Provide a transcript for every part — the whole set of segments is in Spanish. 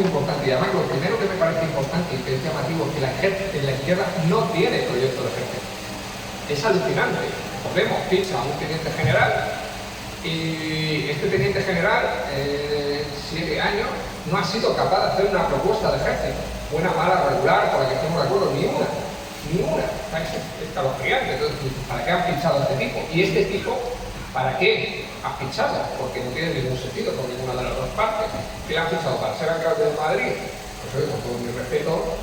muy importante. Y además, lo primero que me parece importante y que es llamativo es que la izquierda no tiene proyecto de ejército. Es alucinante. Podemos ficha a un teniente general y este teniente general, 7 años, no ha sido capaz de hacer una propuesta de ejército. Buena, mala, regular, por la que estemos de acuerdo, ni una. Es escalofriante. Entonces, ¿para qué han fichado a este tipo? Y este tipo, ¿para qué ha fichado? Porque no tiene ningún sentido por ninguna de las dos partes. ¿Qué le han fichado? ¿Para ser alcalde de Madrid? Pues oye, con todo mi respeto,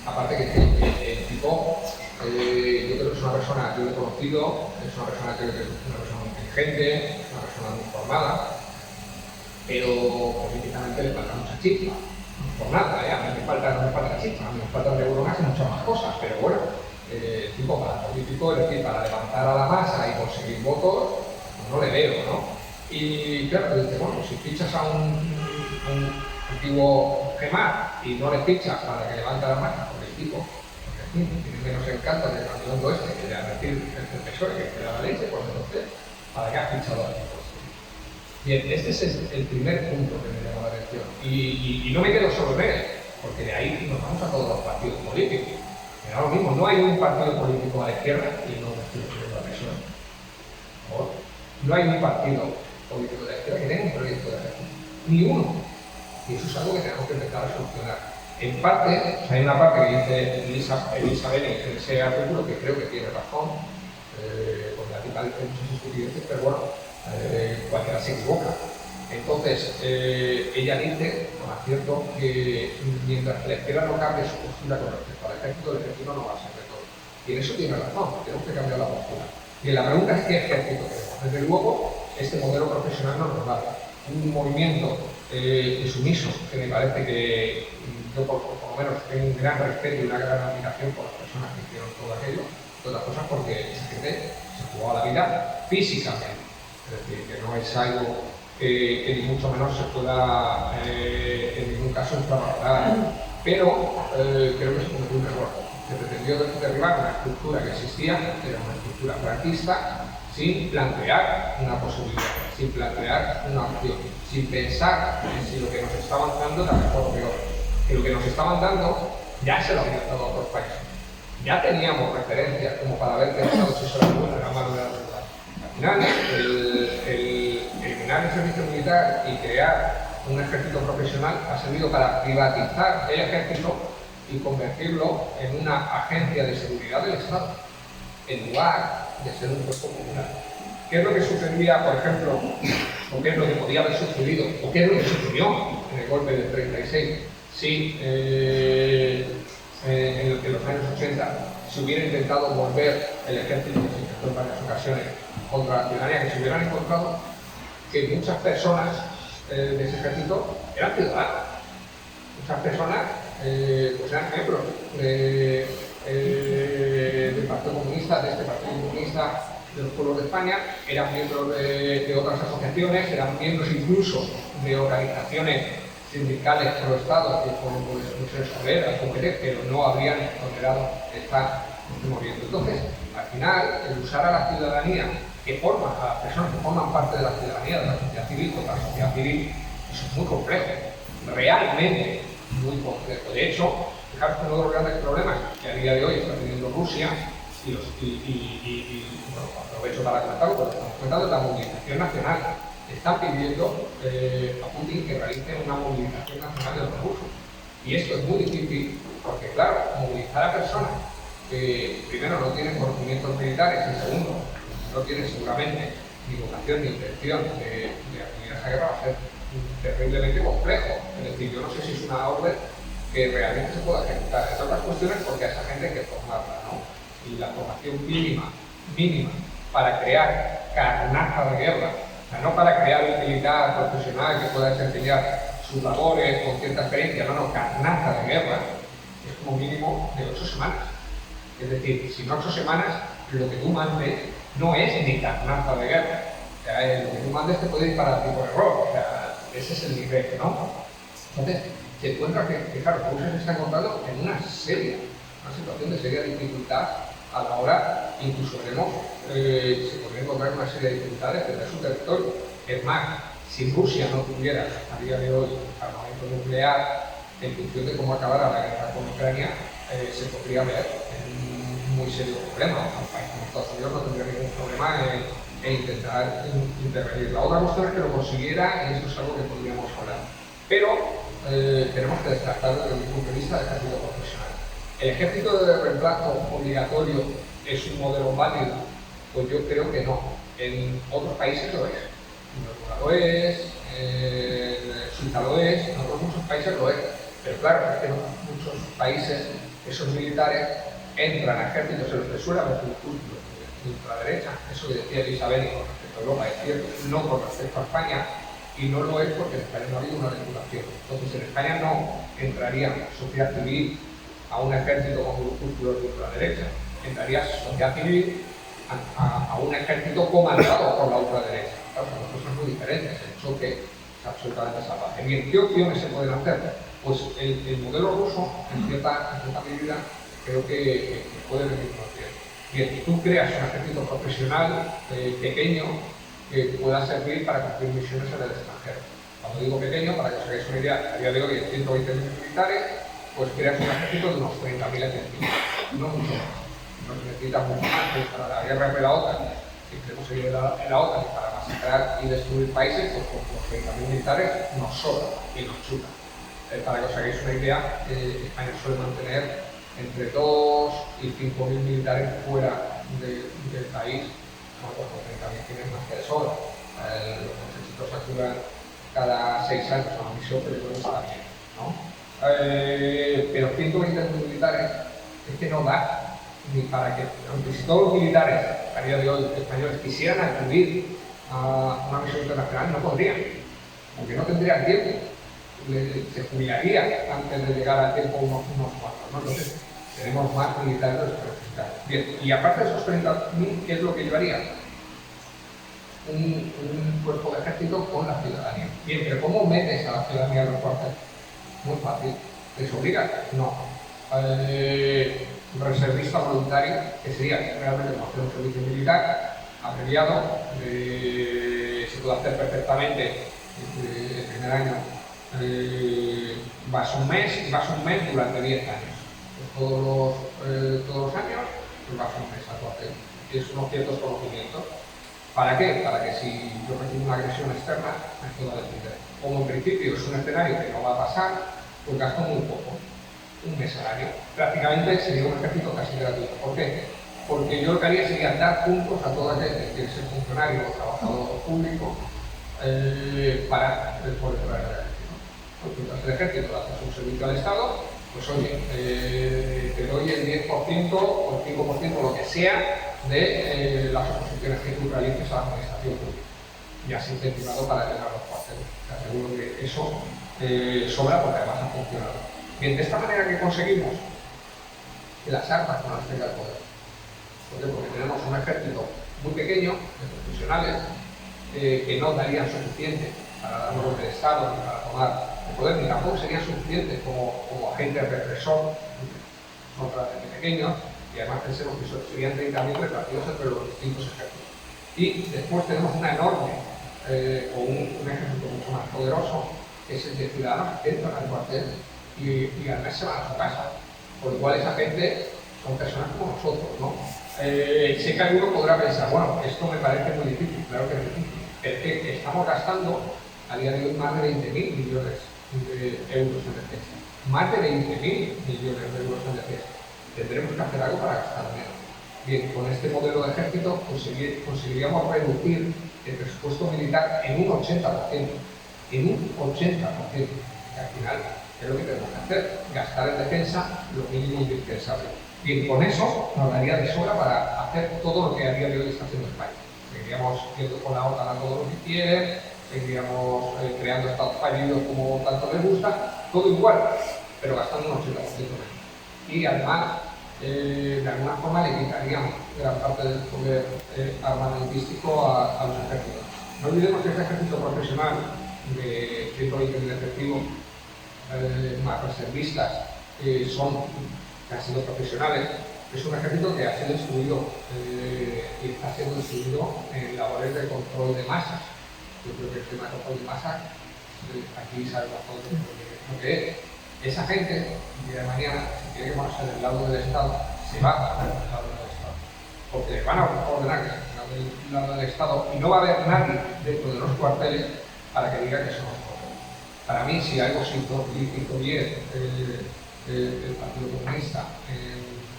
aparte que el tipo, yo creo que es una persona, yo lo he conocido, es una persona que es una persona muy inteligente, es una persona muy formada, pero políticamente le falta mucha chispa. Por nada, a mí no me falta chispa, a mí me faltan neuronas y muchas más cosas, pero bueno, tipo para político, es decir, para levantar a la masa y conseguir votos, pues no le veo, ¿no? Y claro, dice, bueno, si fichas a un antiguo gemar y no le fichas para que levante a la masa, porque el tipo, tiene menos encanto del campeonato este que de decir el PSOE que da la leche, pues entonces, ¿para qué has fichado a tipo? Bien, este es el primer punto que me llama la atención. Y no me quedo solo en él, porque de ahí nos vamos a todos los partidos políticos. Pero ahora mismo no hay un partido político a la izquierda, y no me estoy refiriendo a personas. No hay un partido político de la izquierda que tenga un proyecto de ejército. Ni uno. Y eso es algo que tenemos que empezar a solucionar. En parte, hay una parte que dice Elisa Beni en ese artículo que creo que tiene razón, porque la tipa dice muchas estupideces, pero bueno, cualquiera se equivoca. Entonces, ella dice, con acierto, que mientras la izquierda no cambie su postura con respecto al ejército, el ejército no va a ser de todo. Y en eso tiene razón, tenemos que cambiar la postura. Y la pregunta es: ¿qué ejército queremos? Desde luego, este modelo profesional no nos va. Un movimiento sumiso, que me parece que yo por lo menos tengo un gran respeto y una gran admiración por las personas que hicieron todo aquello, entre otras cosas porque esa gente se jugó a la vida físicamente. Es decir, que no es algo que ni mucho menos se pueda en ningún caso infravalorar. Pero creo que se cometió un error. Se pretendió derribar una estructura que existía, que era una estructura franquista, sin plantear una posibilidad, sin plantear una opción, sin pensar en si lo que nos estaban dando era mejor o peor. Que lo que nos estaban dando ya se lo habían dado a otros países. Ya teníamos referencias como para haber pensado si eso era bueno, era malo, era regular. Al final, eliminar el servicio militar y crear un ejército profesional ha servido para privatizar el ejército y convertirlo en una agencia de seguridad del Estado, en lugar de ser un cuerpo comunal. ¿Qué es lo que sucedía, por ejemplo, o qué es lo que podía haber sucedido, o qué es lo que sucedió en el golpe del 36, si en los años 80 se hubiera intentado volver el ejército, que se intentó en varias ocasiones, contra la ciudadanía, que se hubieran encontrado que muchas personas de ese ejército eran ciudadanos? Muchas personas pues eran miembros del Partido Comunista, de este Partido Comunista de los Pueblos de España, eran miembros de otras asociaciones, eran miembros incluso de organizaciones sindicales pro Estado, como Comisiones Obreras, pero no habrían tolerado estar en este movimiento. Entonces, al final, el usar a la ciudadanía, a las personas que forman parte de la ciudadanía, de la sociedad civil, contra la sociedad civil, eso es muy complejo, realmente muy complejo. De hecho, fijaros que uno de los grandes problemas que a día de hoy está teniendo Rusia, bueno, aprovecho para comentarlo, porque estamos comentando la movilización nacional. Están pidiendo a Putin que realice una movilización nacional de los rusos. Y esto es muy difícil porque, claro, movilizar a personas que primero no tienen conocimientos militares y segundo no tienen seguramente ni vocación ni intención de acudir a esa guerra va a ser terriblemente complejo. Es decir, yo no sé si es una orden que realmente se pueda ejecutar. Entre otras cuestiones porque a esa gente hay que formarla, ¿no? Y la formación mínima para crear carnaza de guerra, o sea, no para crear un militar profesional que pueda desempeñar sus labores con cierta experiencia, no, carnaza de guerra, es como mínimo de 8 semanas. Es decir, si no 8 semanas, lo que tú mandes no es ni carnaza de guerra. O sea, lo que tú mandes te puede disparar tipo de error, o sea, ese es el nivel, ¿no? Entonces, se encuentra que claro, Rusia se está encontrando en una situación de seria dificultad a la hora, incluso veremos, se podría encontrar una serie de dificultades desde su territorio. Es más, Si Rusia no tuviera a día de hoy armamento nuclear, en función de cómo acabara la guerra con Ucrania, se podría ver un muy serio problema. Un país como Estados Unidos no tendría ningún problema en intentar intervenir. La otra cuestión es que lo consiguiera, y eso es algo que podríamos hablar. Pero tenemos que descartarlo desde el punto de vista del ejército profesional. ¿El ejército de reemplazo obligatorio es un modelo válido? Pues yo creo que no. En otros países lo es. En Noruega lo es, en Suiza lo es, en otros muchos países lo es. Pero claro, es que en muchos países esos militares entran a ejércitos, se los resuelve a los grupúsculos de ultraderecha. Eso que decía Isabel con respecto a Europa es cierto, no con respecto a España, y no lo es porque en España no ha habido una regulación. Entonces en España no entraría sociedad civil a un ejército con grupúsculos de ultraderecha, entraría sociedad civil a un ejército comandado por la ultraderecha. Claro, son cosas muy diferentes, el choque es absolutamente salvaje. Bien, ¿qué opciones se pueden hacer? Pues el modelo ruso, en cierta medida, creo que puede venir muy bien. Bien, tú creas un ejército profesional pequeño que pueda servir para cumplir misiones en el extranjero. Cuando digo pequeño, para que os hagáis una idea, a día de hoy hay 120.000 militares, pues creas un ejército de unos 30.000 efectivos, no mucho más. No se necesita mucho más para la guerra de la OTAN. Si queremos seguir en la OTAN y para masacrar y destruir países, pues con los 30.000 militares nos sobra y nos chuta. Para que os hagáis una idea, España suele mantener entre 2 y 5.000 militares fuera del país. Bueno, pues 30.000 tienen más que de sobra. Los ejércitos actúan cada 6 años a una misión, pero eso está bien, ¿no? Pero 120.000 militares es que no da ni para que, aunque si todos los militares a día de hoy españoles quisieran acudir a una misión internacional, no podrían, porque no tendrían tiempo. Se jubilaría antes de llegar a tiempo unos cuantos, ¿no? Entonces, tenemos más militares de los que necesitamos. Bien, y aparte de esos 30.000, ¿qué es lo que yo haría? Un cuerpo de ejército con la ciudadanía. Bien, pero ¿cómo metes a la ciudadanía en los cuarteles? Muy fácil. ¿Les obliga? No. Reservista voluntario, que sería realmente como hacer un servicio militar abreviado, se puede hacer perfectamente el primer año. Vas un mes durante 10 años. Todos los años vas un mes a tu hacer. Tienes unos ciertos conocimientos. ¿Para qué? Para que si yo recibo una agresión externa, me pueda defender. Como en principio es un escenario que no va a pasar, pues gasto muy poco. Un mes al año. Prácticamente sería un ejército casi gratuito. ¿Por qué? Porque yo lo que haría sería dar puntos a todo aquel que quiere ser funcionario o trabajador público para poder entrar al ejército. Mientras el ejército hace un servicio al Estado, pues oye, te doy el 10% o el 5%, lo que sea, de las oposiciones que tú realices a la administración pública. Ya has incentivado para llegar a los cuarteles. Te aseguro que eso sobra porque además ha funcionado. Bien, de esta manera que conseguimos que las armas no las tenga el poder. ¿Por qué? Porque tenemos un ejército muy pequeño de profesionales que no darían suficiente para dar un golpe de Estado ni para tomar el poder, ni tampoco serían suficientes como agentes represor, son relativamente pequeños, y además pensemos que serían 30.000 repartidos entre los distintos ejércitos. Y después tenemos una enorme, o un ejército mucho más poderoso, que es el de ciudadanos que entran al cuartel y al mes se van a su casa. Por lo cual esa gente son personas como nosotros, ¿no? Sé que alguno podrá pensar, bueno, esto me parece muy difícil, claro que es difícil, pero es que estamos gastando a día de hoy más de 20.000 millones de euros en defensa. Más de 20.000 millones de euros en defensa. Tendremos que hacer algo para gastar menos. Bien, con este modelo de ejército conseguiríamos reducir el presupuesto militar en un 80%. En un 80%. Que al final es lo que tenemos que hacer, gastar en defensa lo mínimo indispensable. Bien, con eso nos daría de sobra para hacer todo lo que a día de hoy está haciendo España. Seguiríamos yendo con la OTAN a todo lo que quiere, seguiríamos creando estados fallidos como tanto les gusta, todo igual, pero gastando un 80% menos. Y además, de alguna forma le quitaríamos gran parte del poder armamentístico a los ejércitos. No olvidemos que este ejército profesional de 120.000 efectivos, más reservistas, que han sido profesionales, es un ejército que ha sido instruido y está siendo instruido en labores de control de masas. yo creo que el tema de Rajoy y Massa, aquí sabemos todos lo que es. Esa gente, el día de mañana, si quiere que ponerse del lado del Estado, se va a poner del lado del Estado. Porque les van a ordenar que se pongan del lado del Estado y no va a haber nadie dentro de los cuarteles para que diga que son nosotros. Para mí, si algo se hizo bien el Partido Comunista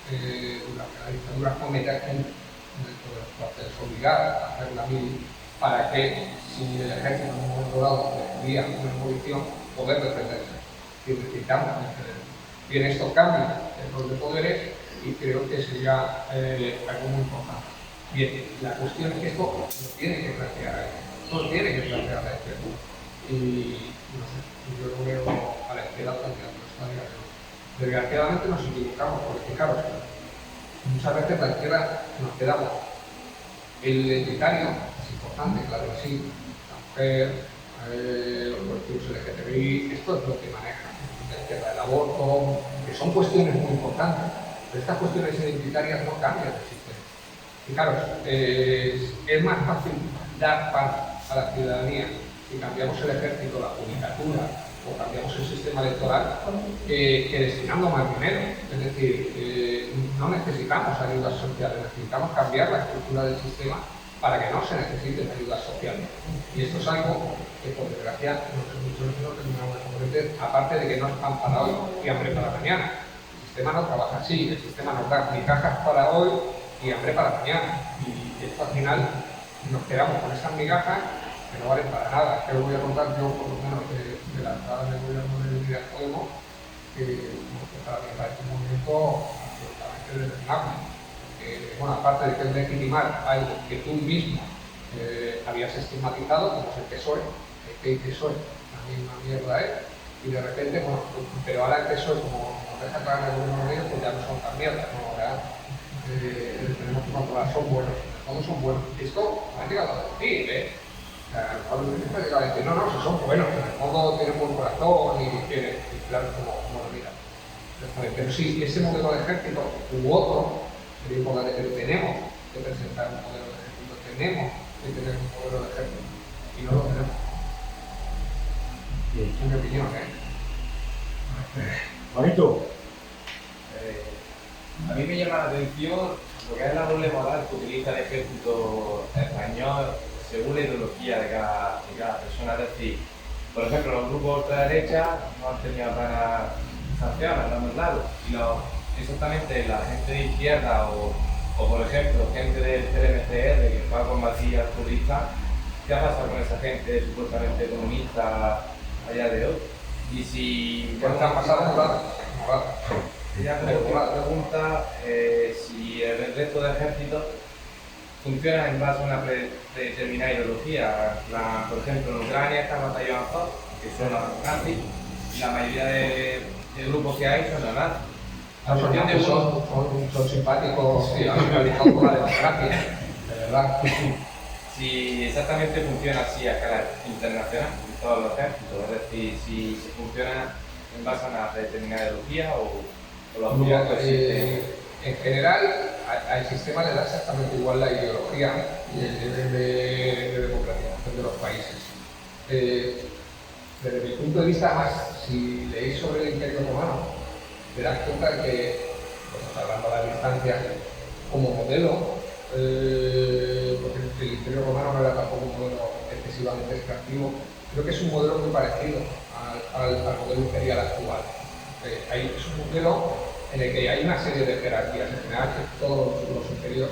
durante la dictadura fue meter gente dentro de los cuarteles, obligar a hacer una mil para que, si el ejército en un momento dado decidía una movilización, poder defenderse. Y necesitamos defender. Y en estos cambios en los de poderes, y creo que sería algo muy importante. Bien, la cuestión es que esto lo tiene que plantear no tiene que plantear la izquierda. Y no sé, yo lo veo a la izquierda planteando esta idea. Desgraciadamente nos equivocamos, porque fijaros, muchas veces la izquierda nos quedamos. El identitario es importante, claro que sí. La mujer, los colectivos LGTBI, esto es lo que maneja la izquierda, el aborto, que son cuestiones muy importantes. Pero estas cuestiones identitarias no cambian el sistema. Fijaros, es más fácil dar pan a la ciudadanía si cambiamos el ejército, la judicatura, o cambiamos el sistema electoral, que destinando más dinero. Es decir, no necesitamos ayudas sociales, necesitamos cambiar la estructura del sistema para que no se necesiten ayudas sociales. Y esto es algo que, por desgracia, muchos no terminamos de comprender, aparte de que no es pan para hoy y hambre para mañana. El sistema no trabaja así, el sistema nos da migajas para hoy y hambre para mañana. Y esto al final nos quedamos con esas migajas que no valen para nada. Que os voy a contar yo, por lo menos, de la entrada del gobierno de Unidas Podemos, que para mí parece un movimiento absolutamente desdeñable. Bueno, aparte de que es legitimar algo que tú mismo habías estigmatizado, como es el PSOE, que el PSOE también una mierda es, y de repente, bueno, pero ahora el PSOE, como nos deja traer el gobierno de ellos, pues ya no son tan mierdas, ¿no? Ahora tenemos que controlar, son buenos, todos son buenos. Esto me ha llegado a decir, no, si son buenos, en el fondo tienen buen corazón y quieren, claro, como lo miran. Pero sí, ese modelo de ejército u otro sería importante, pero tenemos que presentar un modelo de ejército, tenemos que tener un modelo de ejército y no lo tenemos. En mi opinión, Bonito. A mí me llama la atención lo que es la doble moral que utiliza el ejército español según la ideología de cada persona. Es decir, por ejemplo, los grupos ultraderecha no han tenido apenas sanciones, lo hemos dado. Y exactamente la gente de izquierda o por ejemplo, gente del CNCR que va a combatir al turista, ¿qué ha pasado con esa gente supuestamente comunista a día de hoy? Y si... ¿Qué está pasando? Ella pregunta si el resto de ejércitos funciona en base a una predeterminada ideología. Por ejemplo, en Ucrania está el batallón Azov, que son los nazis, y la mayoría de grupos que hay son los nazis. Son simpáticos, sí, han realizado con la democracia, de verdad. Si exactamente funciona así a escala internacional, en todos los ejércitos, es decir, si se funciona en base a una predeterminada ideología o en general, al sistema le da exactamente igual la ideología y el nivel de democratización de los países. Desde mi punto de vista, además, si leéis sobre el Imperio Romano, te das cuenta de que, pues, hablando a la distancia, como modelo, porque el Imperio Romano no era tampoco un modelo excesivamente extractivo, creo que es un modelo muy parecido al modelo imperial actual. Es un modelo en el que hay una serie de jerarquías. En general, todos los imperios,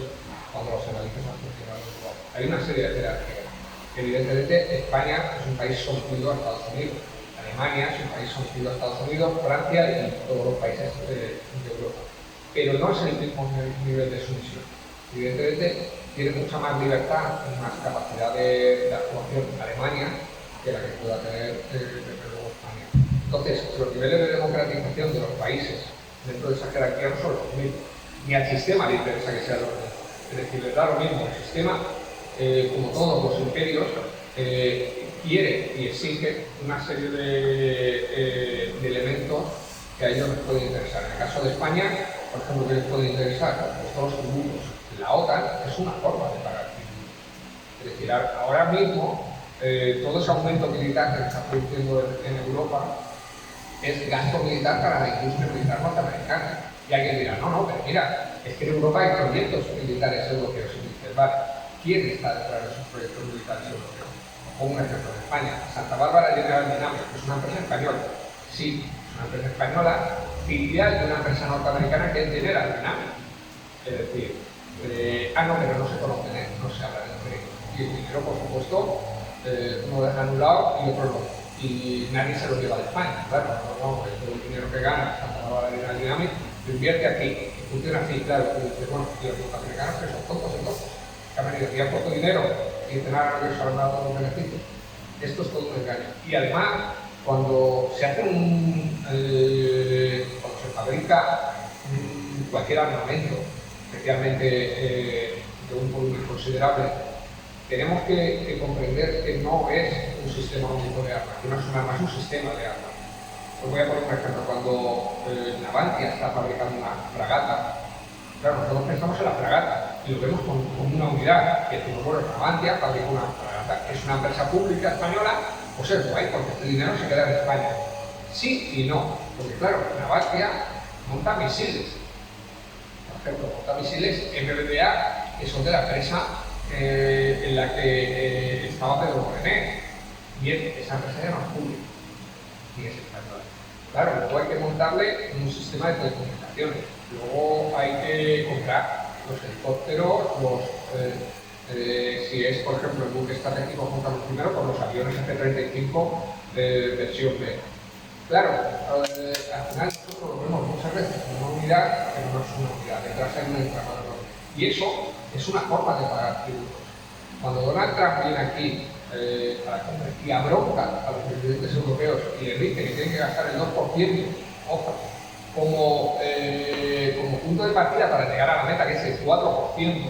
cuando los analizas, han funcionado igual. Hay una serie de jerarquías. Evidentemente, España es un país sometido a Estados Unidos. Alemania es un país sometido a Estados Unidos, Francia y todos los países de Europa. Pero no es el mismo nivel de sumisión. Evidentemente, tiene mucha más libertad y más capacidad de actuación Alemania que la que pueda tener España. Entonces, los niveles de democratización de los países dentro de esa jerarquía no son los mismos. Ni al sistema le interesa que sea lo mismo. Es decir, le da lo mismo. El sistema, como todos los imperios, quiere y exige una serie de elementos que a ellos les pueden interesar. En el caso de España, por ejemplo, que les puede interesar, pues todos los tributos. La OTAN es una forma de pagar tributos. Es decir, ahora mismo todo ese aumento militar que se está produciendo en Europa es gasto militar para la industria militar norteamericana. Y alguien dirá, no, pero mira, es que en Europa hay proyectos militares europeos. Y dices, vale, ¿quién está detrás de esos proyectos militares europeos? Pongo un ejemplo en España. Santa Bárbara General Dynamics, que es una empresa española. Sí, es una empresa española, filial de una empresa norteamericana que es General Dynamics. Es decir, no, pero no se conocen, no se habla de proyectos. Y el dinero, por supuesto, uno lo deja en un lado y otro no. Y nadie se lo lleva de España, claro, no, todo el dinero que gana Santa Bárbara General Dynamics lo invierte aquí, y funciona así, claro, y dices, bueno, y los norteamericanos que son tontos entonces, que han venido aquí a poco dinero y dicen, ahora no les han dado los beneficios. Esto es todo un engaño. Y además, cuando se hace cuando se fabrica cualquier armamento, especialmente de un volumen considerable, tenemos que comprender que no es un sistema único de armas, que no es un arma, es un sistema de armas. Os voy a poner un ejemplo. Cuando Navantia está fabricando una fragata, claro, nosotros pensamos en la fragata y lo vemos como una unidad, que decimos, bueno, Navantia fabrica una fragata, es una empresa pública española, pues es guay, porque este dinero se queda en España. Sí y no, porque claro, Navantia monta misiles. Por ejemplo, monta misiles MBDA, que son de la empresa en la que estaba Pedro Morené. Bien, esa empresa ya no es pública, ni es española. Claro, luego hay que montarle un sistema de telecomunicaciones, luego hay que comprar los helicópteros, si es, por ejemplo, el buque estratégico, compramos primero con los aviones F-35 versión B. Claro, al final nosotros lo vemos muchas veces como una unidad, pero no es una unidad, detrás hay un entramado. Y eso es una forma de pagar tributos. Cuando Donald Trump viene aquí y abronca a los presidentes europeos y les dice que tienen que gastar el 2%, ojo, como punto de partida para llegar a la meta, que es el 4%,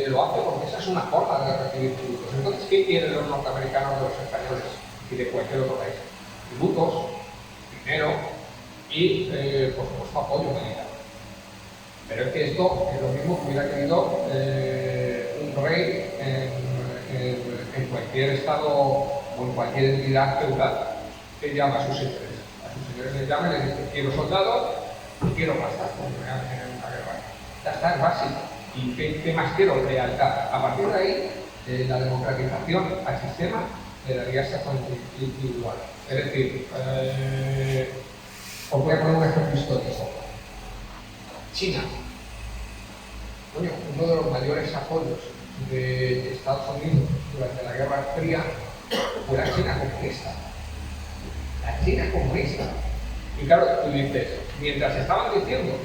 lo hace porque esa es una forma de recibir tributos. Entonces, ¿qué quieren los norteamericanos de los españoles y de cualquier otro país? Tributos, dinero y, por supuesto, apoyo militar. Pero es que esto es lo mismo que hubiera querido un rey en cualquier estado o en cualquier entidad feudal que llama a sus señores. A sus señores les llama y les dice, quiero soldados y quiero pasta, porque me voy a tener una guerra. Ya está, es básico. ¿Y qué más quiero? Lealtad. A partir de ahí, la democratización al sistema le daría exactamente igual. Es decir, os voy a poner un ejemplo histórico. China. Coño, uno de los mayores apoyos de Estados Unidos durante la Guerra Fría fue la China comunista. La China comunista. Y claro, tú dices, mientras estaban diciendo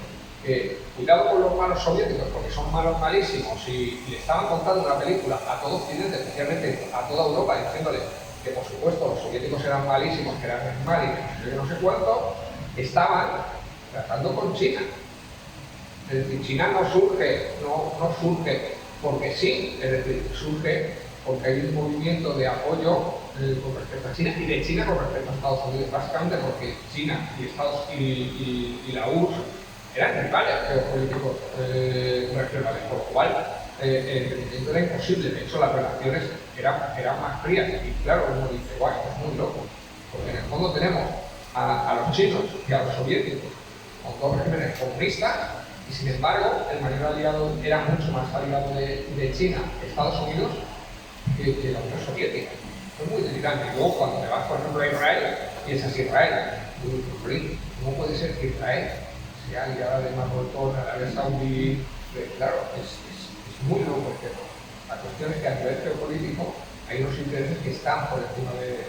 que cuidado con los malos soviéticos porque son malos malísimos y le estaban contando una película a todo Occidente, especialmente a toda Europa, diciéndole que por supuesto los soviéticos eran malísimos, que eran malos, que no sé cuánto, estaban tratando con China. Es decir, China no surge porque sí, es decir, surge porque hay un movimiento de apoyo con respecto a China y de China con respecto a Estados Unidos, básicamente porque China y la URSS eran rivales geopolíticos regionales, por lo cual el crecimiento era imposible. De hecho, las relaciones eran más frías. Y claro, uno dice, guau, esto es muy loco, porque en el fondo tenemos a los chinos y a los soviéticos con dos regímenes comunistas. Y sin embargo, el mayor aliado era mucho más aliado de China, Estados Unidos, que la Unión Soviética. Es muy delirante. Y luego, cuando te vas, por ejemplo, a Israel, piensas Israel. ¿Cómo puede ser que Israel sea aliada de Marruecos, Arabia Saudí? Claro, es muy loco el tema. La cuestión es que a nivel geopolítico hay unos intereses que están por encima de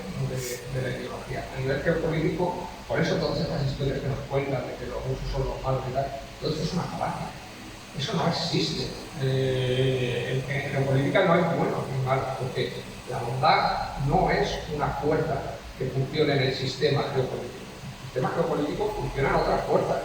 la ideología. A nivel geopolítico, por eso todas estas historias que nos cuentan de que los rusos son los malos y tal, todo esto es una falacia. Eso no existe. En geopolítica no hay buenos ni malos, porque la bondad no es una fuerza que funcione en el sistema geopolítico. El sistema geopolítico funciona en otras fuerzas,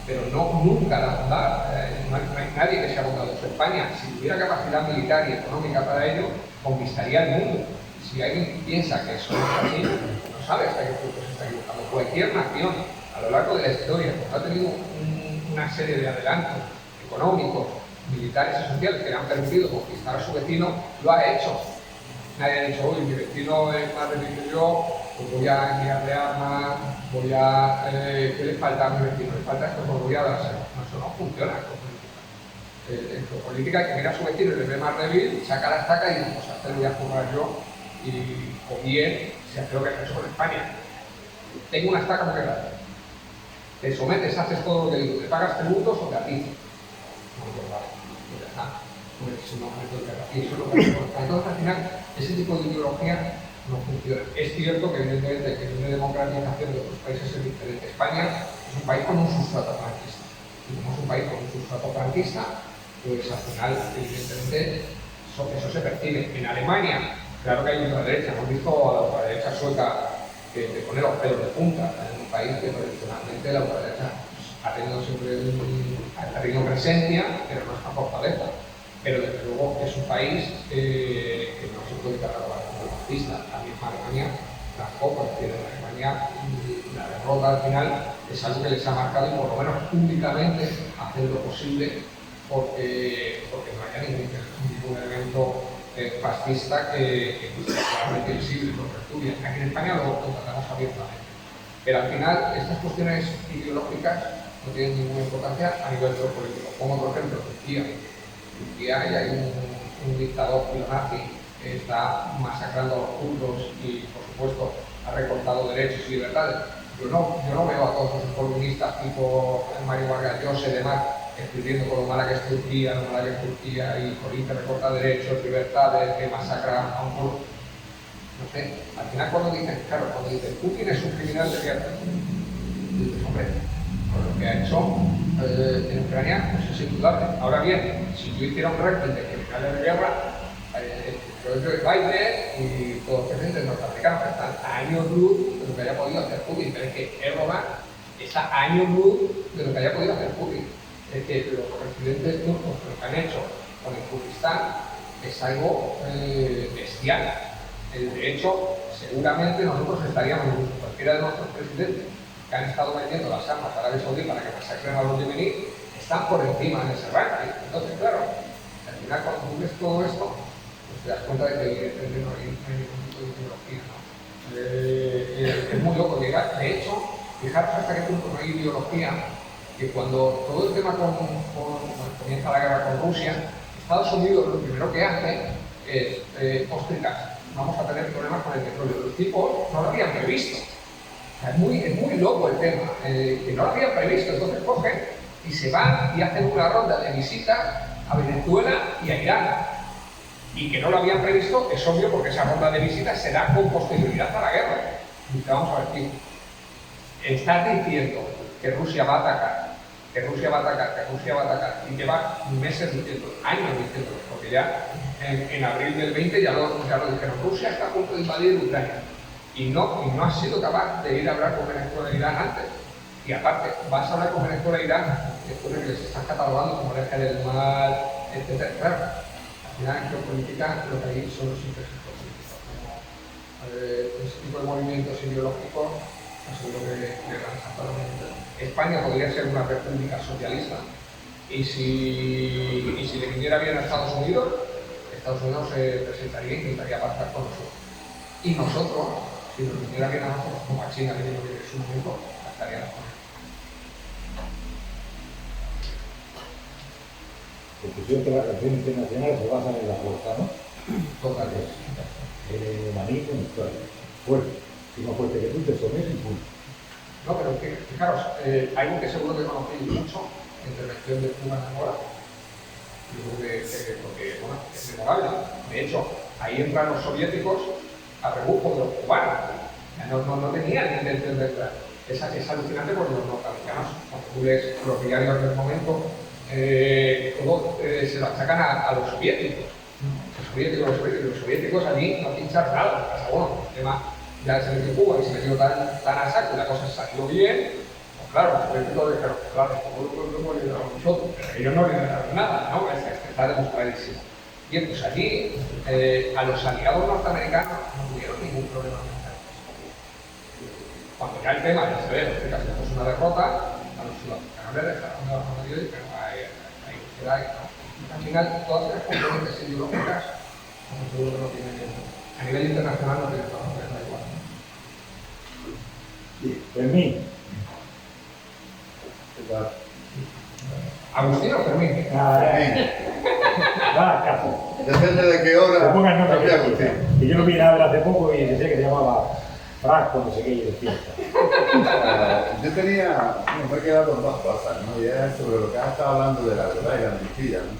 pero nunca la bondad. No hay nadie que sea bondadoso. España, si tuviera capacidad militar y económica para ello, conquistaría el mundo. Si alguien piensa que eso no es así, no sabe hasta qué punto se está equivocando. Cualquier nación a lo largo de la historia, cuando ha tenido una serie de adelantos económicos, militares y sociales que le han permitido conquistar a su vecino, lo ha hecho. Nadie ha dicho, oye, mi vecino es más débil que yo, pues voy a enviarle armas, ¿qué le falta a mi vecino? Le falta esto, pues voy a dárselo. No, eso no funciona en política, que mira a su vecino y le ve más débil, saca la estaca y dice, pues a este lo voy a currar yo, o bien se hace lo que ha hecho con España. Tengo una estaca muy grande. Te sometes, haces todo lo que digo, te pagas tributos o te atizas. No, pues vale, pues ya está. Pues es un momento de guerra. Y eso es lo que hacemos. Entonces, al final, ese tipo de ideología no funciona. Es cierto que, evidentemente, que la democratización de otros países es diferente. España es un país con un sustrato franquista. Y como es un país con un sustrato franquista, pues al final, evidentemente, eso se percibe. En Alemania, claro que hay ultraderecha. Hemos visto a la ultraderecha sueca que te pone los pelos de punta. En un país que tradicionalmente la ultraderecha ha tenido siempre presencia, pero no es una fortaleza. Pero desde luego es un país que no se puede catalogar como fascista. La misma Alemania tampoco. Es decir, en Alemania la derrota al final es algo que les ha marcado y por lo menos públicamente hacer lo posible porque no haya ningún elemento fascista que claramente visible lo repudia. Aquí en España lo tratamos abiertamente. Pero al final estas cuestiones ideológicas no tienen ninguna importancia a nivel geopolítico. Como por ejemplo Turquía. Turquía hay un dictador filonazi que está masacrando a los kurdos y por supuesto ha recortado derechos y libertades. Yo no veo a todos esos columnistas tipo Mario Vargas Llosa y demás escribiendo con lo mala que es Turquía, lo mala que es Turquía y que recorta derechos, libertades, que masacra a un kurdo. No sé, al final cuando dicen Putin es un criminal de guerra, dices, hombre, por lo que ha hecho en Ucrania, pues es indudable. Ahora bien, si yo hiciera un ranking de criminales de guerra, yo soy Biden y todos los presidentes norteamericanos están a años luz de lo que haya podido hacer Putin, pero es que Erdogan está a años luz de lo que haya podido hacer Putin. Es que los presidentes turcos lo que han hecho con el Kurdistán es algo bestial. De hecho, seguramente nosotros estaríamos, cualquiera de nuestros presidentes que han estado vendiendo las armas a Arabia Saudí para que masacren a los yemeníes, están por encima en ese ranking. Entonces, claro, al final cuando tú ves todo esto, pues te das cuenta de que evidentemente no hay ningún tipo de ideología, ¿no? Es muy loco llegar. De hecho, fijaros hasta qué punto no hay ideología, que cuando todo el tema comienza la guerra con Rusia, Estados Unidos lo primero que hace es ostricarse. Vamos a tener problemas con el petróleo. Los tipos no lo habían previsto. Es muy loco el tema, que no lo habían previsto. Entonces cogen y se van y hacen una ronda de visita a Venezuela y a Irán. Y que no lo habían previsto es obvio porque esa ronda de visitas se da con posterioridad a la guerra. Y vamos a ver, tío, estás diciendo que Rusia va a atacar, que Rusia va a atacar, y lleva meses diciendo, años diciendo, porque ya en abril del 20 ya lo dijeron, Rusia está a punto de invadir Ucrania. Y no ha sido capaz de ir a hablar con Venezuela e Irán antes. Y aparte, vas a hablar con Venezuela e Irán después de que les están catalogando como el eje del mal, etc. Claro, al final en geopolítica lo que hay son los intereses políticos. Ese tipo de movimientos ideológicos es lo que le lanzan para España podría ser una república socialista y si le viniera bien a Estados Unidos se presentaría e intentaría pactar con nosotros. Y nosotros, si nos viniera bien a nosotros, como a China que vino bien en su momento, estaríamos con él. Porque creo que las relaciones internacionales se basan en la fuerza, ¿no? Totalmente. Maní con historia. Fuerte. Si no fuerte que tú, te sometes y punto. No, pero fijaros, algo que seguro que conocéis mucho, la intervención de Cuba en Angola, porque bueno, es memorable. De hecho, ahí entran los soviéticos a rebufo de los cubanos. No tenían intención de entrar. Es alucinante porque los norteamericanos, cuando tú lees los diarios del momento, todo se lo achacan a los soviéticos. Los soviéticos allí no pinchan nada. Bueno, el tema ya se metió Cuba y se metió tan a saco y la cosa salió bien. Pues claro, los soviéticos dijeron, claro, lo hemos liderado nosotros, pero ellos no lideraron nada, ¿no? Está demostradísimo. Bien, pues allí a los aliados norteamericanos no tuvieron ningún problema. Cuando ya el tema ya se ve, que casi es una derrota, a los sudafricanos les dejaron de la mano y dijeron, ahí queda, ¿no? al final todas las componentes ideológicas, como seguro que no tienen, a nivel internacional no tienen todas las da igual. Fermín. Agustín o Fermín. Va, casi. Depende de qué Se hora. ponga el nombre cambia que Agustín. quiera. Que yo lo vi nada de hace poco y decía que se llamaba Franco, no sé qué, y decía. Yo tenía, me he quedado con dos cosas, ¿no? Y es sobre lo que has estado hablando de la verdad y la mentira, ¿no?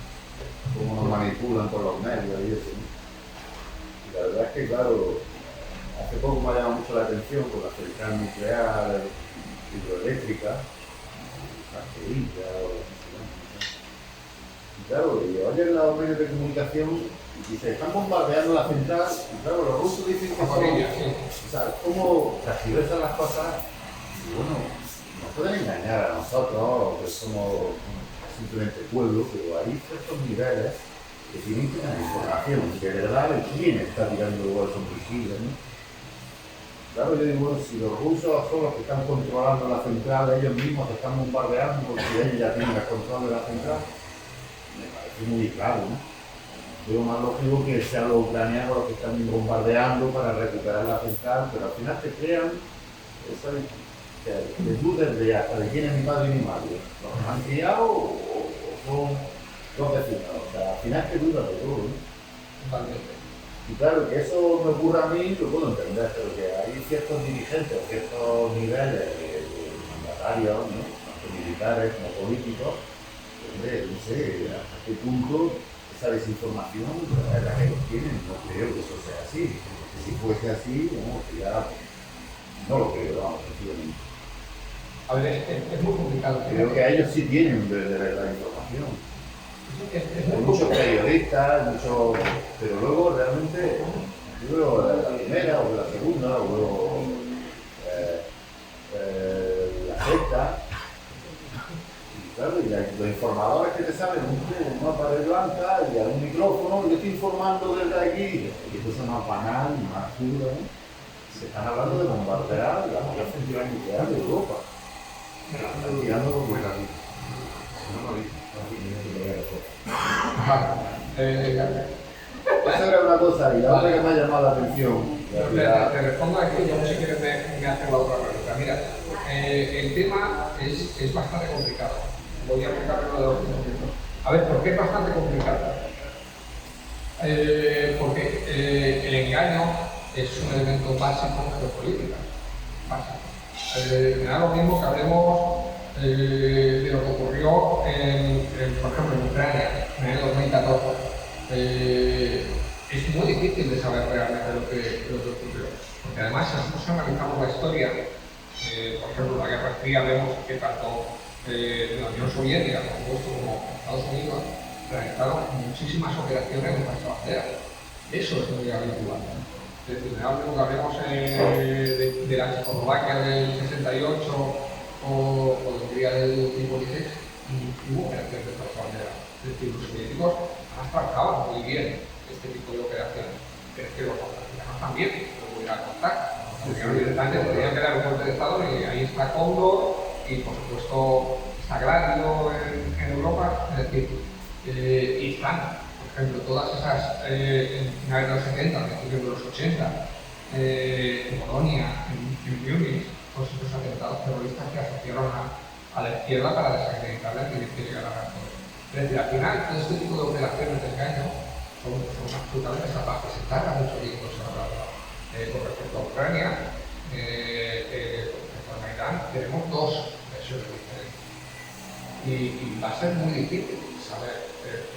Cómo nos manipulan por los medios y eso, ¿no? Y la verdad es que, claro, hace poco me ha llamado mucho la atención con la central nuclear, hidroeléctrica, la Cerilla o y claro, y oyes los medios de comunicación y se están bombardeando la central y claro, los rusos dicen que son, o sea, cómo transgiversan las cosas y bueno, nos pueden engañar a nosotros que somos simplemente pueblo, pero hay ciertos niveles que tienen que tener información, que de verdad quién está tirando esos misiles, ¿no? Claro, yo digo, si los rusos son los que están controlando la central, ellos mismos se están bombardeando porque ellos ya tienen el control de la central, me parece muy claro, ¿no? Veo más lógico que sean los ucranianos los que están bombardeando para recuperar la central, pero al final te crean que dudes de hasta de quién es mi padre y mi madre. ¿Los han criado o son dos vecinos? O sea, al final te dudas de todo, ¿no? Totalmente. Y claro, que eso me ocurra a mí, lo puedo entender, pero que hay ciertos dirigentes o ciertos niveles de mandatarios, ¿no? Tanto militares como políticos, hombre, no sé hasta qué punto esa desinformación es la que los tienen. No creo que eso sea así. Porque si fuese así, bueno, que ya no lo creo, vamos, sencillamente. A ver, es muy complicado. Creo que ellos sí tienen de verdad información. Es Hay muy muchos complicado. periodistas, pero luego realmente, yo veo la primera o la segunda, o veo la sexta, y claro, y los informadores que te salen una pared blanca y a un micrófono, yo estoy informando desde aquí, y esto es más banal y más absurdo, ¿no? Se están hablando de bombardear la mayor central nuclear de Europa. Están tirando por la vida. No lo digo. Esa era una cosa, y la otra que me ha llamado la atención. Te respondo aquí, yo si quieres me haces la otra pregunta. Mira, el tema es bastante complicado. Voy a explicarlo de los minutos. A ver, ¿por qué es bastante complicado? Porque el engaño es un elemento básico en geopolítica. Básico. Me da lo mismo que hablemos de lo que ocurrió, por ejemplo, en Ucrania en el 2014. Es muy difícil de saber realmente lo que ocurrió. Porque además, si nosotros analizamos la historia, por ejemplo, la Guerra Fría, vemos que tanto la Unión Soviética, por supuesto, como Estados Unidos, realizaron muchísimas operaciones de nuestra bandera. Eso es muy habitual. Es decir, me da lo mismo que hablemos de la Checoslovaquia del 68 o de Hungría del 56, hubo operaciones de nuestra bandera. Es decir, los soviéticos además trabajaban muy bien este tipo de operaciones, pero es que los norteamericanos también lo pudieran contar. Evidentemente tendrían que dar un golpe de Estado y ahí está Cóndor y por supuesto está Gladio en Europa, es decir, y están, por ejemplo, todas esas en finales de los 70, principios de los 80, en Polonia, en Múnich, todos esos atentados terroristas que asociaron a la izquierda para desacreditarla y que llegar a la poder. Es decir, al final, todo este tipo de operaciones de engaño son absolutamente salvajes. Se tarda mucho tiempo en hablar. Con respecto a Ucrania, con respecto a Maidán, tenemos dos versiones diferentes. Y va a ser muy difícil saber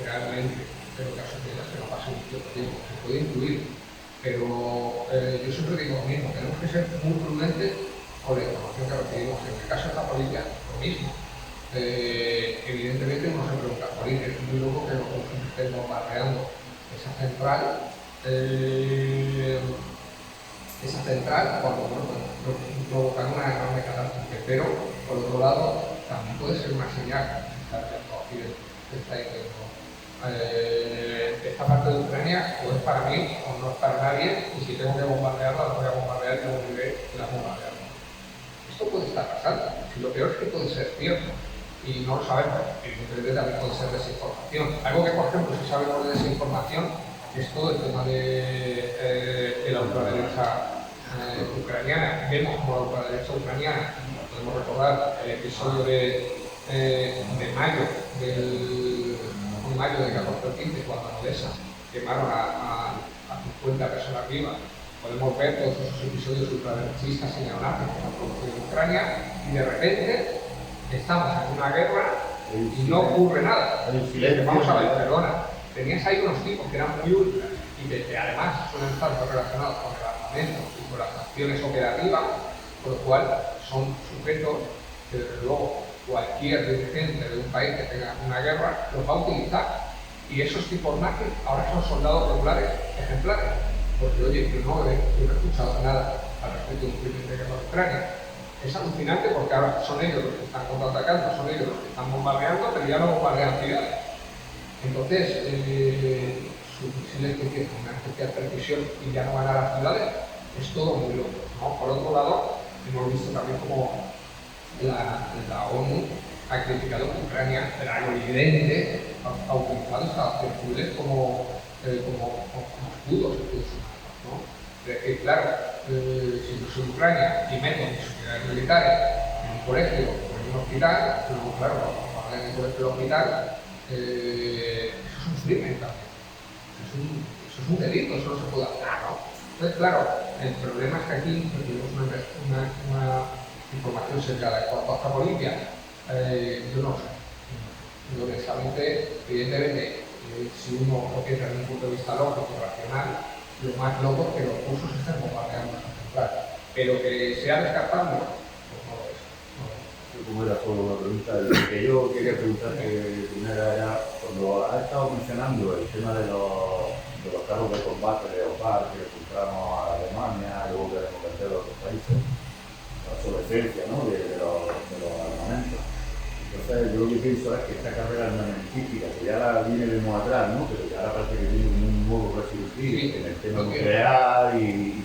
realmente de lo que ha sucedido, que no pase un cierto tiempo. Se puede incluir, pero yo siempre digo lo mismo, tenemos que ser muy prudentes con la información que recibimos. En el caso de la política, lo mismo. Evidentemente uno se pregunta, es muy loco que los rusos estén bombardeando esa central, cuando provocar una enorme catástrofe, pero por otro lado también puede ser una señal que está diciendo esta parte de Ucrania o es para mí o no es para nadie, y si tengo que bombardearla, la voy a bombardear y no diré que la bombardearla. Esto puede estar pasando, y lo peor es que puede ser cierto. y no lo sabemos. Evidentemente también puede ser desinformación. Algo que, por ejemplo, se sabe por desinformación es todo el tema de la ultraderecha ucraniana. Vemos como la ultraderecha ucraniana, podemos recordar el episodio de mayo de 14 o 15, cuando en Odessa quemaron a 50 personas vivas. Podemos ver todos esos episodios ultraderechistas y neonazis que se han producido en Ucrania, y de repente estamos en una guerra y no ocurre nada. Vamos a ver, perdona, tenías ahí unos tipos que eran muy ultras y que además suelen estar relacionados con el armamento y con las acciones operativas, por lo cual son sujetos que desde luego cualquier dirigente de un país que tenga una guerra los va a utilizar. Y esos tipos nazis ahora son soldados regulares ejemplares. Porque, oye, yo no he escuchado nada al respecto de un crimen de guerra de Ucrania. Es alucinante porque ahora son ellos los que están contraatacando, son ellos los que están bombardeando, pero ya no bombardean ciudades. Entonces, sus misiles que tienen una especial precisión y ya no van a las ciudades, es todo muy loco, ¿no? Por otro lado, hemos visto también como la ONU ha criticado que Ucrania, pero algo evidente, ha utilizado instalaciones civiles como escudos humanos, ¿no? Claro, si yo soy Ucrania y meto mis unidades militares en un colegio o en un hospital, luego, claro, cuando en el colegio o hospital, eso es un crimen también. Eso es un delito, eso no se puede hacer, ¿no? Entonces, claro, el problema es que aquí tenemos una información sesgada. En cuanto a Zaporizhia, yo no sé. Honestamente, evidentemente, si uno lo piensa desde un punto de vista lógico, racional, lo más loco es que los rusos estén bombardeando a ejemplares. Pero que sea descartable, pues no lo es. Como era solo una pregunta, lo que yo quería preguntar que primero era, cuando ha estado mencionando el tema de los carros de combate de Leopard que compramos a Alemania, luego queremos vender a otros países, la obsolescencia, ¿no? de los armamentos. Entonces, yo lo que pienso es que esta carrera armamentística, que ya la viene de muy atrás, ¿no? Pero que ahora parece que tiene un nuevo resurgir en el tema nuclear y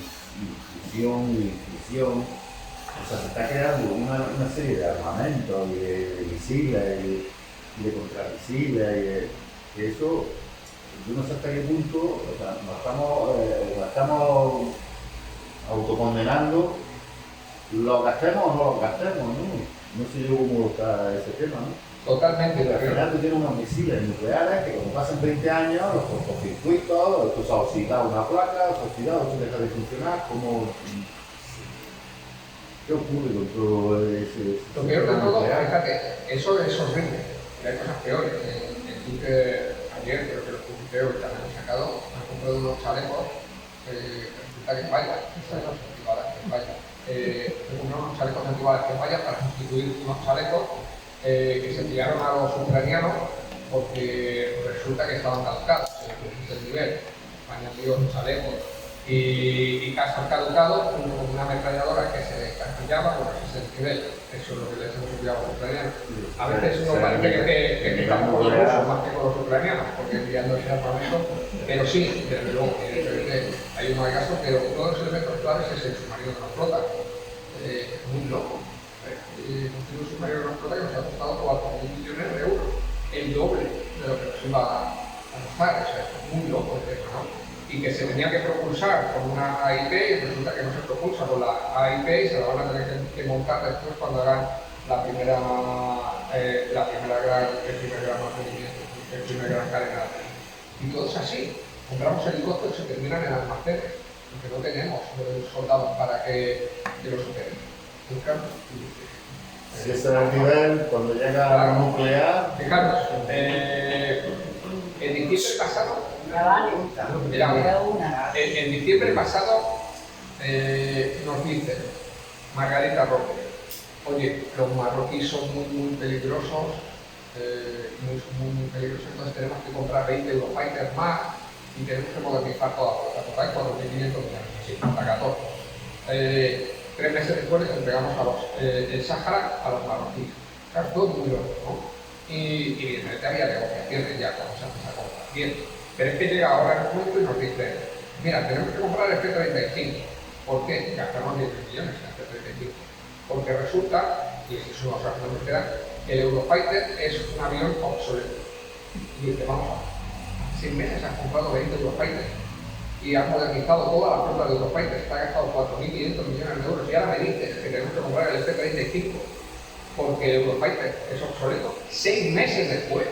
fusión y fisión. O sea, se está creando una serie de armamentos y de misiles y de contramisiles y eso, yo no sé hasta qué punto, o sea, nos estamos autocondenando, lo gastemos o no lo gastemos, ¿no? No sé yo cómo está ese tema, ¿no? Totalmente. Porque al final tú tienes unos misiles nucleares que como pasan 20 años, los cortocircuitos, tú se ha oxidado una placa, se ha oxidado, tú deja de funcionar, como... ¿Qué ocurre con todo ese Lo peor de todo, fíjate, eso es horrible, hay cosas peores. En Twitter, ayer creo que lo publiqué, hoy también he sacado, me he comprado unos chalecos que resulta que fallan, esas son antibalas que fallan. Me compré unos chalecos antibalas que fallan para sustituir unos chalecos que se enviaron a los ucranianos porque resulta que estaban caducados, ese nivel. España envió los chalecos y casos caducados con una ametralladora que se casquillaba por ese nivel. Eso es lo que les hemos enviado a los ucranianos. A veces uno parece que estamos con los rusos más que con los ucranianos, porque enviando ese armamento, pero sí, desde luego, evidentemente hay unos casos, pero uno de los elementos claves es el submarino de la flota. Es muy loco. Hemos tenido un submarino de la flota que nos ha costado 4.000 millones de euros, el doble de lo que nos iba a costar. O sea, es muy loco el tema, ¿no? Y que se tenía que propulsar con una AIP y resulta que no se propulsa con la AIP y se la van a tener que montar después cuando hagan el primer gran mantenimiento, el primer gran carenado. Y todo es así. Compramos helicópteros y se terminan en almacenes, porque no tenemos soldados para que los operen. Si ese es el nivel, cuando llega a la nuclear... Fijaros, en diciembre pasado, en diciembre pasado nos dice Margarita Roque, oye, los marroquíes son muy peligrosos, muy peligrosos, entonces tenemos que comprar 20 Eurofighters más y tenemos que modernizar toda la flota, total 4.500 millones, sí, hasta 14. 3 meses después les entregamos el Sáhara a los marroquíes. Claro, todo muy loco, ¿no? Y evidentemente había negociaciones ya cuando se hace esa compra. Bien, pero es que llega ahora el momento y nos dice, mira, tenemos que comprar el F-35. ¿Por qué? Gastamos 10 millones en el F-35. Porque resulta, y eso son los argumentos que dan, el Eurofighter es un avión obsoleto. Y dice, vamos a ver, 6 meses has comprado 20 Eurofighters y has modernizado toda la flota de Eurofighters, te ha gastado 4.500 millones de euros y ahora me dices que tenemos que comprar el F-35 porque el Eurofighter es obsoleto 6 meses después.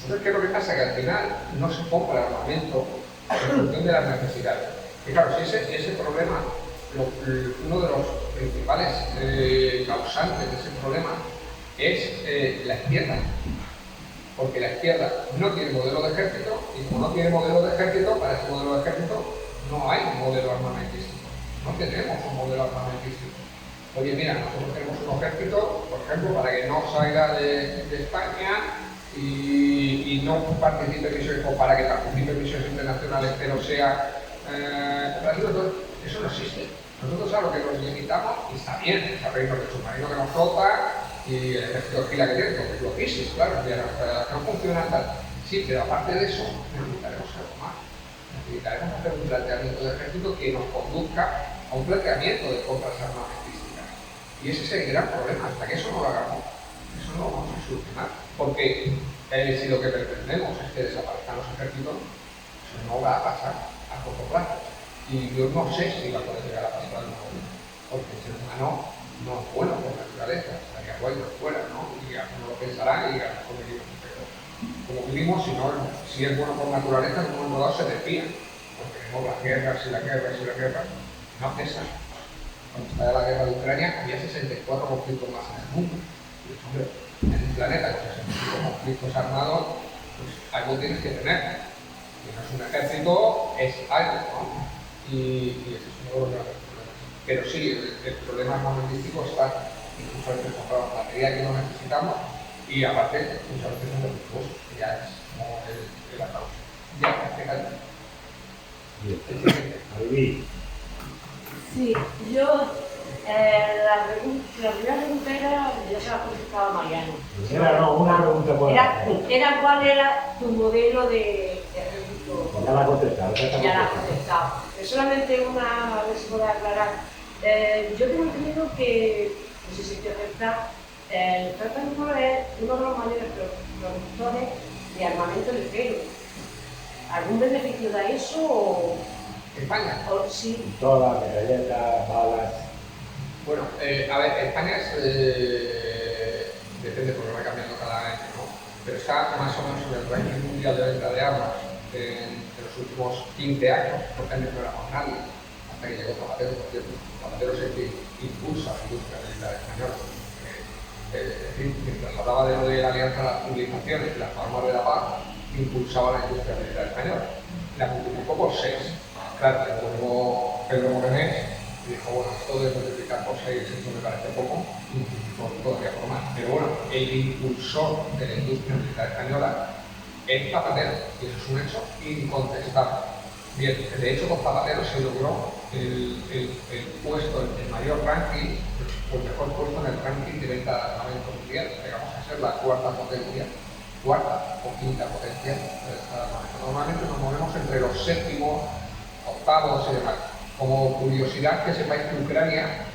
Entonces, ¿qué es lo que pasa? Que al final no se compra armamento en función de las necesidades. Y claro, si ese problema, uno de los principales causantes de ese problema es la izquierda. Porque la izquierda no tiene modelo de ejército y como no tiene modelo de ejército, para ese modelo de ejército no hay modelo armamentístico. No tenemos un modelo armamentístico. Oye, mira, nosotros tenemos un ejército, por ejemplo, para que no salga de España y no participe en misiones, o para que participe en misiones internacionales, pero sea eso no existe. Nosotros a lo que nos limitamos, y está bien, sabéis lo que el submarino que nos flota y el ejército de fila que tiene, porque lo crisis, claro, no funciona tal. Sí, pero aparte de eso, necesitaremos algo más. Necesitaremos hacer un planteamiento de ejército que nos conduzca a un planteamiento de compras armamentísticas. Y ese es el gran problema, hasta que eso no lo hagamos, eso no lo vamos a solucionar. Porque si lo que pretendemos es que desaparezcan los ejércitos, eso no va a pasar a corto plazo. Y yo no sé si va a poder llegar a pasar algo, porque el ser humano no es bueno por naturaleza, estaría guay que fuera, ¿no? Y alguno lo pensará y a lo mejor vivimos un poco. Como vivimos, si es bueno por naturaleza, en un momento dado se desvía, porque tenemos las guerras y las guerras y las guerras, no cesan. Cuando estaba la guerra de Ucrania, había 64 conflictos más en el mundo. Y hombre, en un planeta con 65 conflictos armados, pues algo tienes que tener. Si no es un ejército, es algo, ¿no? Y ese es uno de los grandes problemas. Pero sí, el problema armamentístico está, incluso a veces compramos material que no necesitamos y aparte muchas veces son defectuosos, que ya es como la causa. Ya, fíjate. Bien. Sí, yo la primera pregunta era, ya se la contestaba Mariano. Era no, una pregunta por Era cuál era tu modelo de ejército. Ya la he contestado. Ya la has contestado. Solamente una, a ver si puedo aclarar. Yo tengo entendido que, no sé si te acepta, el Ejército Español es uno de los mayores productores de armamento ligero. ¿Algún beneficio da eso o...? España. O sí. Todas las metralletas, balas. Bueno, a ver, España es, depende porque va cambiando cada año, ¿no? Pero está más o menos en el ranking mundial de venta de armas en los últimos 15 años, porque antes no éramos nadie, hasta que llegó Zapatero, por cierto. Zapatero es el que impulsa la industria militar española. Es decir, mientras hablaba de lo de la alianza de las civilizaciones y las formas de la paz, impulsaba la industria militar española. La multiplicó por 6. Claro, luego Pedro Morenés dijo, bueno, esto de multiplicar por 6, esto me parece poco, multiplicó todavía por más. Pero bueno, el impulsor de la industria militar española es Zapatero, y eso es un hecho incontestable. Bien, de hecho con Zapatero se logró el puesto, el mayor ranking, o el mejor puesto en el ranking de venta de armamento mundial. Llegamos a ser la cuarta o quinta potencia de armamento. Normalmente nos movemos entre los séptimos, octavos y demás. Como curiosidad, que sepáis que Ucrania,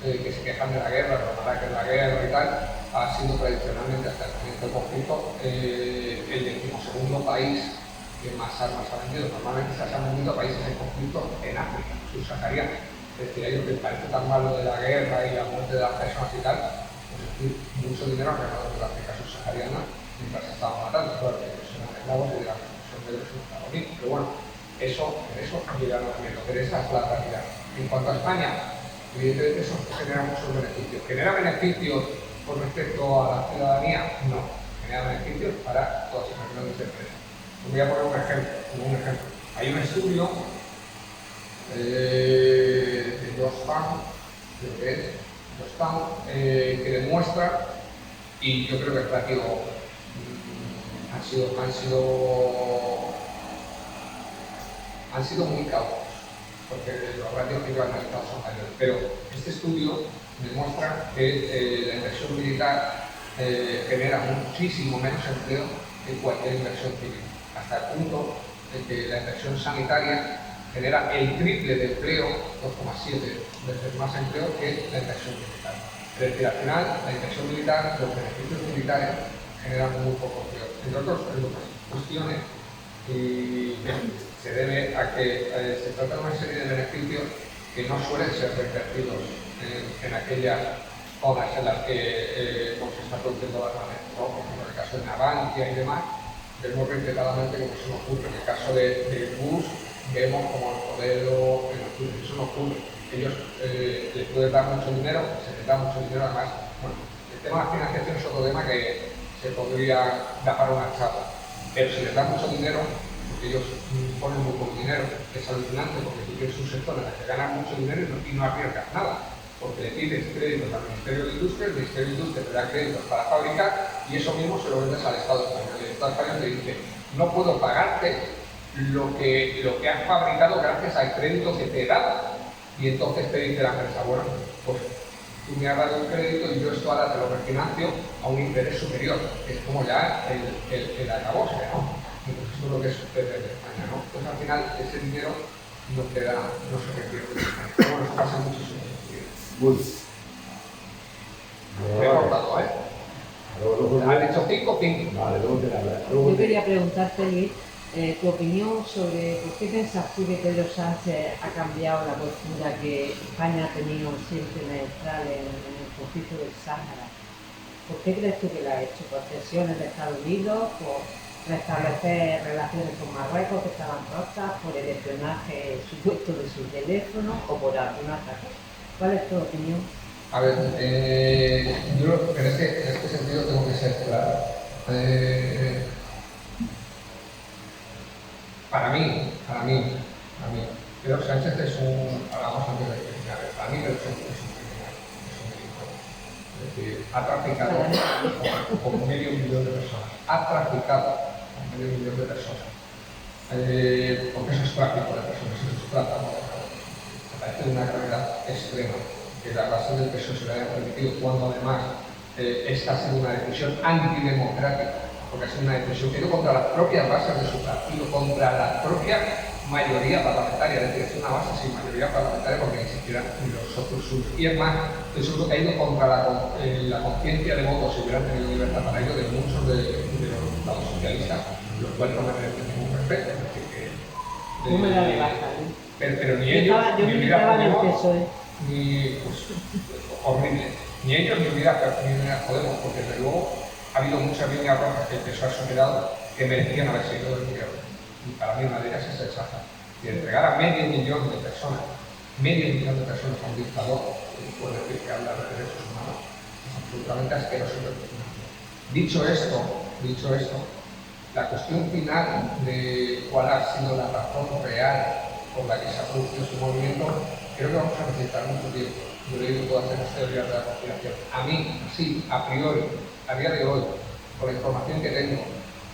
que se quejan de la guerra, los ataques de la guerra y tal, ha sido tradicionalmente hasta el comienzo del conflicto el 12º país que más armas ha vendido. Normalmente se han vendido a países en conflicto en África, subsahariana. Es decir, a ellos les parece tan malo de la guerra y la muerte de las personas y tal, pues es decir, mucho dinero han ganado de la África subsahariana mientras se estaban matando. Claro, que ellos eran esclavos y dirán, son negros y estaban bien. Pero bueno, eso llegaron también. Pero esa es la realidad. En cuanto a España, evidentemente eso genera muchos beneficios. ¿Genera beneficios con respecto a la ciudadanía? No. Genera beneficios para todas esas grandes empresas. Voy a poner un ejemplo. Hay un estudio de Georgetown, creo que es, que demuestra, y yo creo que el ratio han sido muy cautos, porque los ratios que yo he analizado son mayores, pero este estudio demuestra que la inversión militar genera muchísimo menos empleo que cualquier inversión civil, hasta el punto de que la inversión sanitaria genera el triple de empleo, 2,7 veces más empleo que la inversión militar. Es decir, al final, la inversión militar, los beneficios militares generan muy poco empleo. Entre otras cuestiones, y se debe a que se trata de una serie de beneficios que no suelen ser revertidos en aquellas zonas en las que se está produciendo la armamento, ¿no? Por ejemplo, en el caso de Navantia y demás, vemos reiteradamente como eso no ocurre. En el caso de Bush, vemos como el modelo eso no ocurre. Ellos les pueden dar mucho dinero, se les da mucho dinero, además, bueno, el tema de la financiación es otro tema que se podría dar para una charla, pero si les da mucho dinero, porque ellos ponen muy poco dinero, es alucinante porque tú tienes un sector en el que ganas mucho dinero y no arriesgas nada, porque le pides créditos al Ministerio de Industria, el Ministerio de Industria te da créditos para fabricar y eso mismo se lo vendes al Estado español. El Estado español te dice, no puedo pagarte lo que has fabricado gracias al crédito que te he dado. Y entonces te dice la empresa, bueno, pues tú me has dado un crédito y yo esto ahora te lo refinancio a un interés superior, que es como ya el acabose, ¿no? Entonces eso es lo que sucede en España, ¿no? Pues al final ese dinero no se requiere. Pero bueno, eso pasa en muchísimos sentidos. Uy. Me he cortado, ¿eh? Luego, ¿Has dicho 5? 5. vale, luego te hablaré. Yo quería preguntarte, Luis, tu opinión sobre por qué piensas tú que Pedro Sánchez ha cambiado la postura que España ha tenido siempre neutral en el conflicto del Sáhara. ¿Por qué crees tú que lo ha hecho? ¿Por presiones de Estados Unidos? ¿Por restablecer relaciones con Marruecos que estaban rotas? ¿Por el espionaje supuesto de su teléfono? ¿O por alguna otra cosa? ¿Cuál es tu opinión? A ver, yo en este sentido tengo que ser claro. Para mí, Pedro Sánchez es hablamos antes de criminal, para mí Pedro Sánchez es un criminal, es un delincuente. Es decir, ha traficado con medio millón de personas, porque eso es tráfico de personas, eso es trata, ¿no? Me parece de una gravedad extrema, que la base del PSOE se le haya permitido cuando además esta ha sido una decisión antidemocrática, porque ha sido una decisión que ha ido contra las propias bases de su partido, contra la propia mayoría parlamentaria, es decir, es una base sin mayoría parlamentaria porque ni siquiera los socios suyos. Y es más, estoy seguro que ha ido contra la conciencia de votos, si hubieran tenido libertad para ello, de muchos de los diputados socialistas, los cuales no merecen ningún respeto. Es decir, que, No me la rebata, ¿eh? pero ni ellos, Yo ni militaba en el Podemos, PSOE. ni pues, horrible, ni ellos ni Unidas Podemos, porque desde luego ha habido muchas líneas rojas que el PSOE ha superado que merecían haber sido del gobierno. Y para mí una de ellas es el Sáhara. Y entregar a medio millón de personas a un dictador, puede decir que habla de derechos humanos, es absolutamente asqueroso y repugnante. Dicho esto, la cuestión final de cuál ha sido la razón real por la que se ha producido este movimiento, creo que vamos a necesitar mucho tiempo. Yo he leído todas esas teorías de la conspiración. A mí, sí, a priori, a día de hoy, por la información que tengo,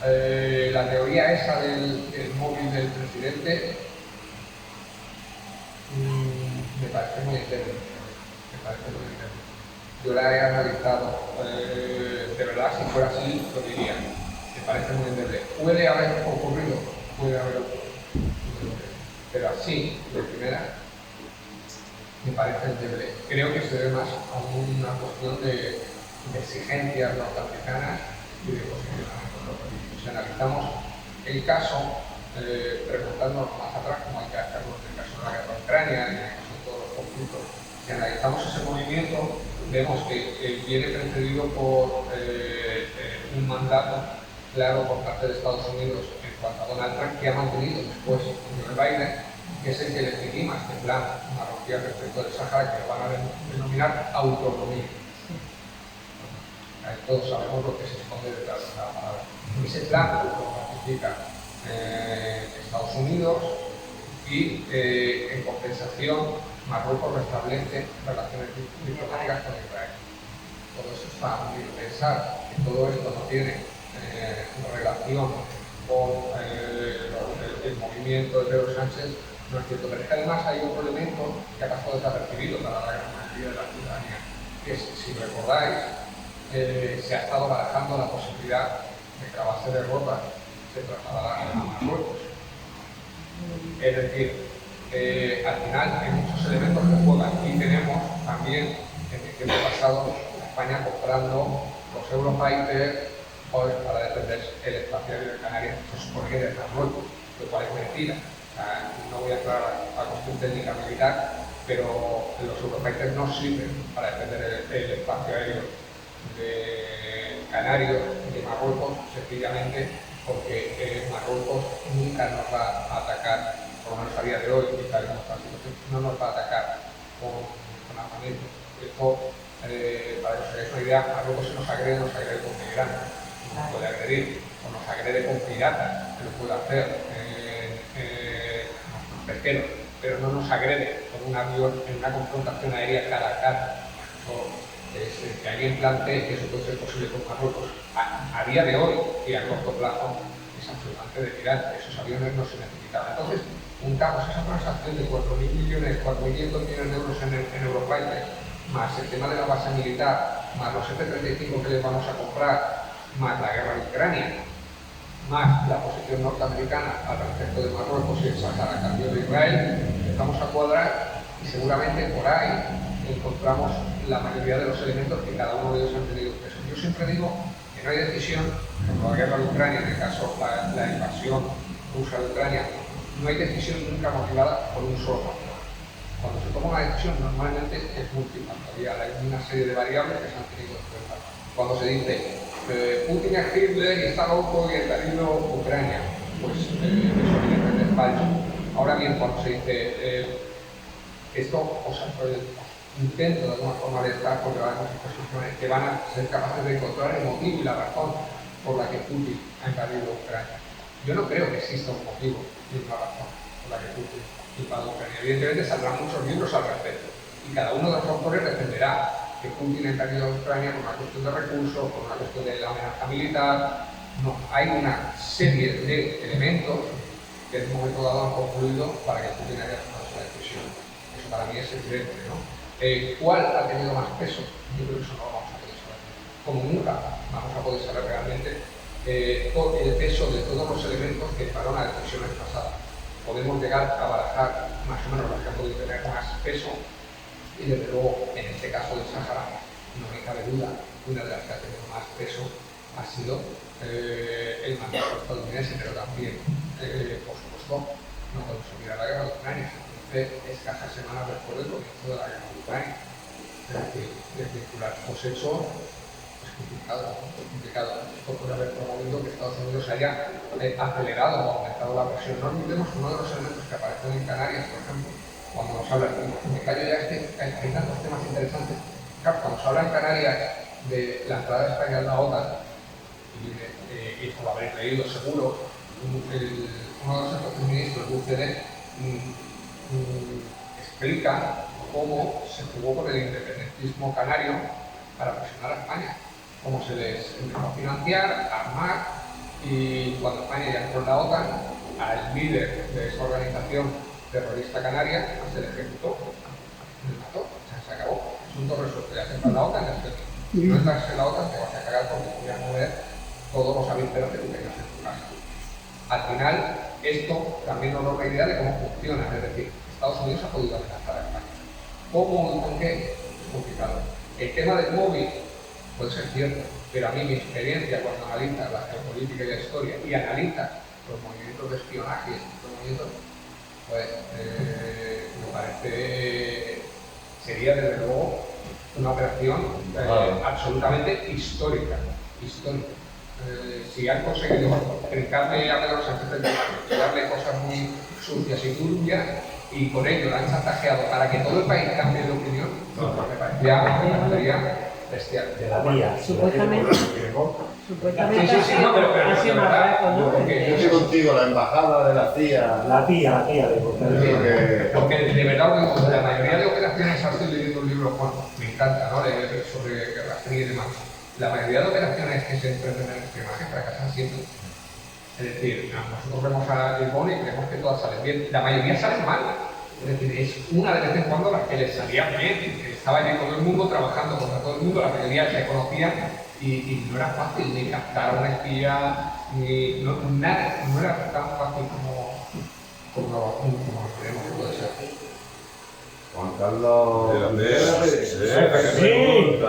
la teoría esa del móvil del presidente me parece muy endeble. Yo la he analizado, de verdad, si fuera así, lo diría. Me parece muy endeble. ¿Puede haber ocurrido? Puede haber ocurrido. Pero así, de primera, me parece endeble. Creo que se debe más a una cuestión de exigencias norteamericanas y de posicionamiento norteamericano. Si analizamos el caso, remontándonos más atrás, como hay que hacerlo en el caso de la guerra de Ucrania, en el caso de todos los conflictos, si analizamos ese movimiento, vemos que viene precedido por un mandato claro por parte de Estados Unidos en cuanto a Donald Trump, que ha mantenido después Joe Biden, que es el que legitima este plan marroquí respecto del Sáhara, que lo van a denominar autonomía. Todos sabemos lo que se esconde detrás de esta palabra. Ese plan lo ratifica Estados Unidos y en compensación Marruecos restablece relaciones diplomáticas con Israel. Todo eso está muy bien. Pensar que todo esto no tiene relación con el movimiento de Pedro Sánchez no es cierto. Pero es que además hay otro elemento que ha pasado desapercibido para la gran mayoría de la ciudadanía, que es, si recordáis, se ha estado barajando la posibilidad de que la base de Rota se trasladara a Marruecos. Es decir, al final hay muchos elementos que juegan y tenemos también qué puede pasar estado España comprando los Eurofighters pues, para defender el espacio aéreo de Canarias, que se supone que es de Marruecos, lo cual es mentira. No voy a entrar a cuestión técnica militar, pero los Eurofighters no sirven para defender el espacio aéreo de Canarias, de Marruecos, sencillamente porque Marruecos nunca nos va a atacar, por lo menos a día de hoy, y tal como está la situación, no nos va a atacar con armamento. Esto, para que os hagáis una idea, Marruecos se nos agrede con migrantes, nos puede agredir, o nos agrede con piratas, que lo puede hacer pesqueros, pero no nos agrede con un avión en una confrontación aérea cara a cara. Que alguien plantee que eso puede ser posible con Marruecos a día de hoy y a corto plazo es absolutamente delirante. Esos aviones no se necesitaban. Entonces, juntamos esa transacción de 4.000 millones, 4.500 millones de euros en Eurofighters, más el tema de la base militar, más los F-35 que les vamos a comprar, más la guerra de Ucrania, más la posición norteamericana al respecto de Marruecos y el Sáhara a cambio de Israel, empezamos a cuadrar y seguramente por ahí encontramos la mayoría de los elementos que cada uno de ellos han tenido peso. Yo siempre digo que no hay decisión, como la guerra de Ucrania, en el caso la invasión rusa de Ucrania, no hay decisión nunca motivada por un solo factor. Cuando se toma una decisión normalmente es multifactorial, hay una serie de variables que se han tenido en cuenta. Cuando se dice Putin es Hitler y está loco y está lindo Ucrania, pues eso evidentemente es falso. Ahora bien, cuando se dice esto, intento de alguna forma de estar porque hay muchas posiciones que van a ser capaces de encontrar el motivo y la razón por la que Putin ha invadido Ucrania. Yo no creo que exista un motivo ni una razón por la que Putin invadió Ucrania. Evidentemente saldrán muchos libros al respecto y cada uno de los autores defenderá que Putin ha invadido Ucrania por una cuestión de recursos, por una cuestión de la amenaza militar. No, hay una serie de elementos que en un momento dado han concluido para que Putin haya tomado esa decisión. Eso para mí es evidente, ¿no? ¿Cuál ha tenido más peso? Yo creo que eso no lo vamos a poder saber. Como nunca vamos a poder saber realmente el peso de todos los elementos que llevaron a decisiones pasadas. Podemos llegar a barajar más o menos las que han podido tener más peso y desde luego en este caso del Sáhara no me cabe duda que una de las que ha tenido más peso ha sido el mandato estadounidense, pero también, por supuesto, no podemos olvidar la guerra de Ucrania. Escasas semanas después del comienzo de la guerra de Ucrania. Es decir, desvincular los hechos es complicado, Esto puede haber promovido que Estados Unidos haya acelerado o aumentado la presión. No olvidemos uno de los elementos que aparecen en Canarias, por ejemplo, cuando nos habla, me callo ya hay tantos temas interesantes. Claro, cuando se habla en Canarias de la entrada de España en la OTAN, y esto lo habréis leído seguro, uno de los entonces ministros de UCD explica cómo se jugó con el independentismo canario para presionar a España, cómo se les empezó a financiar, a armar, y cuando España ya entró en la OTAN, al líder de esa organización terrorista canaria se le ejecutó, se mató, se acabó, asunto resuelto, ya se entra en la OTAN, si no entras en la OTAN te vas a cagar porque te voy a mover todos los avíferos que tú tengas en tu casa. Al final, esto también nos da una idea de cómo funciona, es decir, Estados Unidos ha podido amenazar a España. ¿Cómo y con qué? Es complicado. El tema del móvil puede ser cierto, pero a mí mi experiencia cuando analiza la geopolítica y la historia y analiza los movimientos de espionaje y estos movimientos, pues me parece sería desde luego una operación absolutamente histórica. Si han conseguido trincarle a Pedro Sánchez y darle cosas muy sucias y turbias y con ello la han chantajeado para que todo el país cambie de opinión, me parecería bestial. De la vía. Supuestamente Sí, no, pero ha sido Marruecos, ¿no? porque Yo estoy contigo, la embajada de la CIA. La tía de Portugal. porque de verdad, la mayoría de operaciones, ahora estoy leyendo un libro, Juan, me encanta, ¿no? Sobre guerra fría y demás. La mayoría de operaciones que se emprenden en el espionaje fracasan siempre. Es decir, nosotros vemos a Lisbon y creemos que todas salen bien. La mayoría salen mal. Es decir, es una de vez en cuando las que les salía bien. Estaba allí todo el mundo trabajando contra todo el mundo, la mayoría se conocían y no era fácil ni captar a una espía, ni nada, no era tan fácil como creemos que puede ser. Juan Carlos. Sí,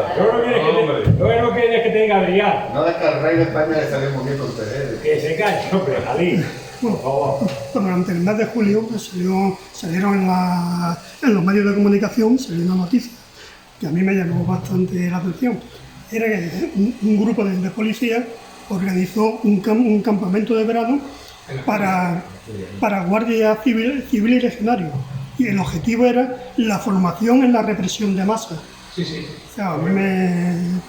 luego no quieres que te diga Adrián. No es que al rey de España le salió muy bien con ustedes. Que se calle, hombre, Jalí. Por favor. Durante el mes de julio pues, salieron en los medios de comunicación salió una noticia que a mí me llamó bastante la atención. Era que un grupo de policías organizó un campamento de verano para guardias civiles y legionarios. Y el objetivo era la formación en la represión de masas. Sí, sí. O sea, a mí me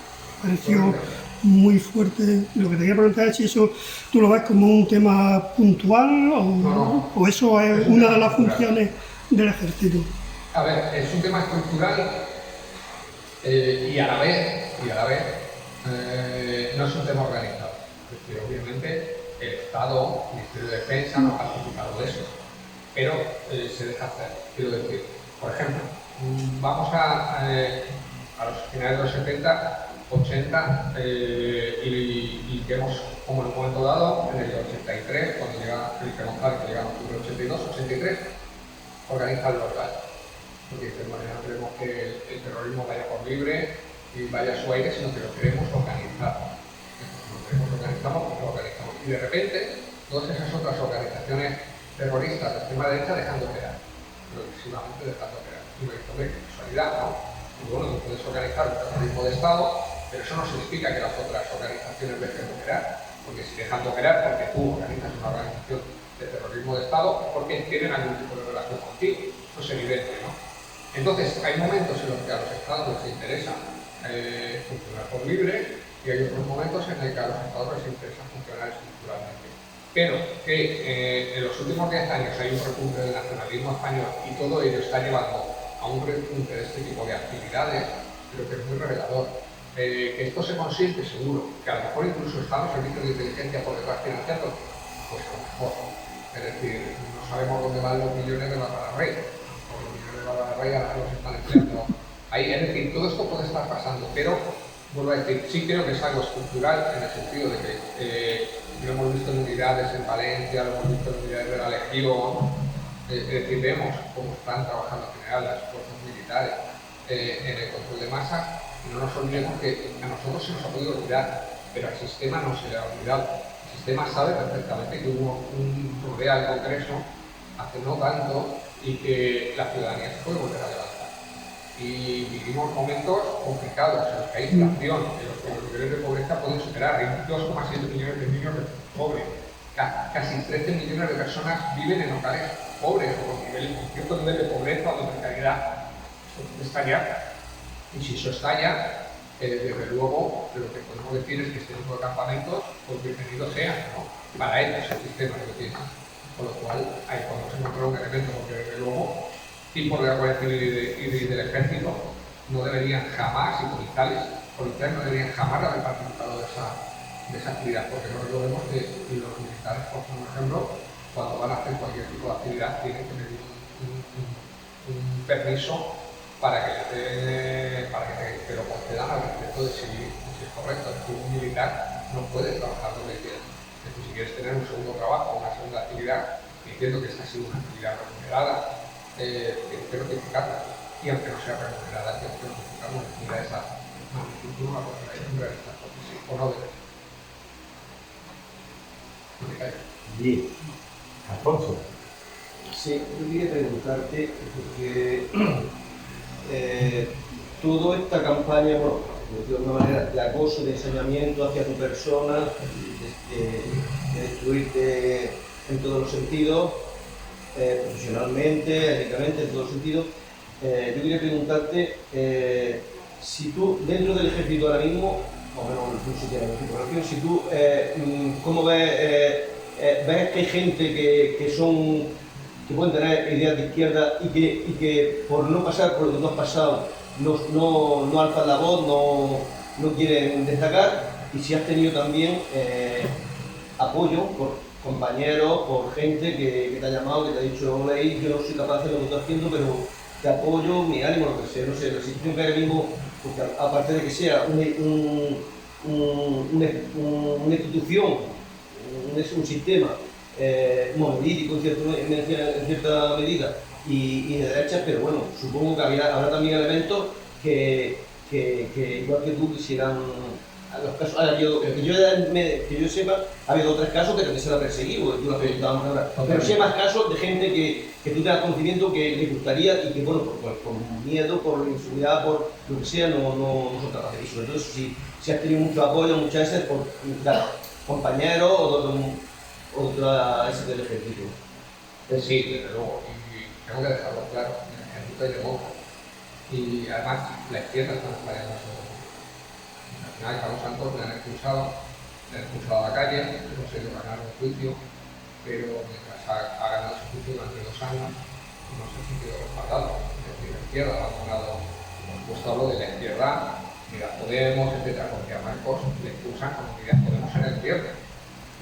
pareció muy fuerte. Lo que te quería preguntar es si eso tú lo ves como un tema puntual o eso es una de las funciones del ejército. A ver, es un tema estructural y a la vez no es un tema organizado. Es decir, obviamente el Estado, el Ministerio de Defensa no ha participado de eso, pero se deja hacer. Quiero decir, por ejemplo, vamos a los finales de los 70, 80 y vemos como en un momento dado, en el 83, cuando llega Felipe González, que llega en octubre del 82, 83, organiza el local. Porque de manera no queremos que el terrorismo vaya por libre y vaya a su aire, sino que lo queremos organizar. Lo queremos organizamos, lo organizamos. Y de repente, todas esas otras organizaciones terroristas de extrema derecha dejan de operar. Progresivamente dejando de operar. Y me dice, hombre, qué casualidad, ¿no? Y bueno, tú puedes organizar un terrorismo de Estado, pero eso no significa que las otras organizaciones dejen de operar. Porque si dejan de operar, porque tú organizas una organización de terrorismo de Estado, es porque tienen algún tipo de relación contigo. Eso es evidente, ¿no? Entonces, hay momentos en los que a los Estados les interesa funcionar por libre y hay otros momentos en los que a los Estados les interesa funcionar estructuralmente. Pero que en los últimos 10 años hay un repunte del nacionalismo español y todo ello está llevando a un repunte de este tipo de actividades, creo que es muy revelador. Que esto se consigue, seguro, que a lo mejor incluso están los servicios de inteligencia por detrás financiando, pues a lo mejor. Es decir, no sabemos dónde van los millones de Bárbara Rey. Los millones de Bárbara Rey ahora los están empleando ahí. Es decir, todo esto puede estar pasando, pero vuelvo a decir, sí creo que es algo estructural en el sentido de que lo hemos visto en unidades en Valencia, lo hemos visto en unidades de la Legión, es decir, vemos cómo están trabajando en general las fuerzas militares en el control de masas. Y no nos olvidemos que a nosotros se nos ha podido olvidar, pero al sistema no se le ha olvidado. El sistema sabe perfectamente que hubo un rodea al Congreso hace no tanto y que la ciudadanía se puede volver a levantar. Y vivimos momentos complicados en los que hay inflación, en los que los niveles de pobreza pueden superar. Hay 2,7 millones de niños pobres, casi 13 millones de personas viven en locales pobres o con cierto nivel de pobreza o de precariedad. Eso estaría. Y si eso estalla, desde luego, lo que podemos decir es que este tipo de campamentos, pues bienvenidos sean, ¿no? Para ellos el sistema que tiene. Con lo cual, ahí podemos encontrar un elemento, porque desde luego, tipos de la Guardia Civil y del Ejército no deberían jamás, y policiales no deberían jamás haber participado de esa actividad, porque no recordemos que los militares, por ejemplo, cuando van a hacer cualquier tipo de actividad, tienen que pedir un permiso para que te lo concedan al respecto de si es correcto. Es decir, un militar no puede trabajar donde quiera. Es decir, si quieres tener un segundo trabajo, una segunda actividad, entiendo que esta ha sido una actividad remunerada, tienes que notificarla. Y aunque no sea remunerada, tienes que notificarla. Mira esa magnitud, no la puedes realizar, porque sí o no debe. Bien. Alfonso. Sí, yo quería preguntarte, porque toda esta campaña, bueno, de alguna manera, de acoso, de ensañamiento hacia tu persona, de destruirte en todos los sentidos, profesionalmente, éticamente, en todos los sentidos, yo quería preguntarte si tú, dentro del ejército ahora mismo, o menos incluso tienes información, si tú, ¿cómo ves que hay gente que pueden tener ideas de izquierda y que por no pasar por lo que tú has pasado no alzan la voz, no quieren destacar, y si has tenido también apoyo por compañeros, por gente que te ha llamado, que te ha dicho, Ley, yo no soy capaz de hacer lo que estoy haciendo, pero te apoyo, mi ánimo, lo que sea, no sé, la situación que ahora mismo, porque aparte de que sea una institución, un sistema monolítico en cierta medida, y de derechas, pero bueno, supongo que habrá también elementos que igual que tú quisieran. A los casos, que yo sepa, ha habido 3 casos que también se lo ha perseguido, tú lo has preguntado ahora. Pero sí hay más casos de gente que tú tengas conocimiento que le gustaría y que, bueno, por miedo, por inseguridad, por lo que sea, no son capaces. Y sobre todo si has tenido mucho apoyo, muchas veces por compañeros o de otra ese del ejército. Sí, desde luego, y tengo que dejarlo claro, en el ejército hay demócratas. Y además la izquierda está en varias cosas. Al final Carlos Santos le han expulsado a la calle, hemos ido a ganar un juicio, pero mientras ha ganado ese juicio durante 2 años no se ha sentido respaldado. Es decir, la izquierda ha abandonado, por supuesto hablo de la izquierda, Unidas Podemos, etcétera, porque a Marcos le expulsan con Unidas Podemos en el cierre.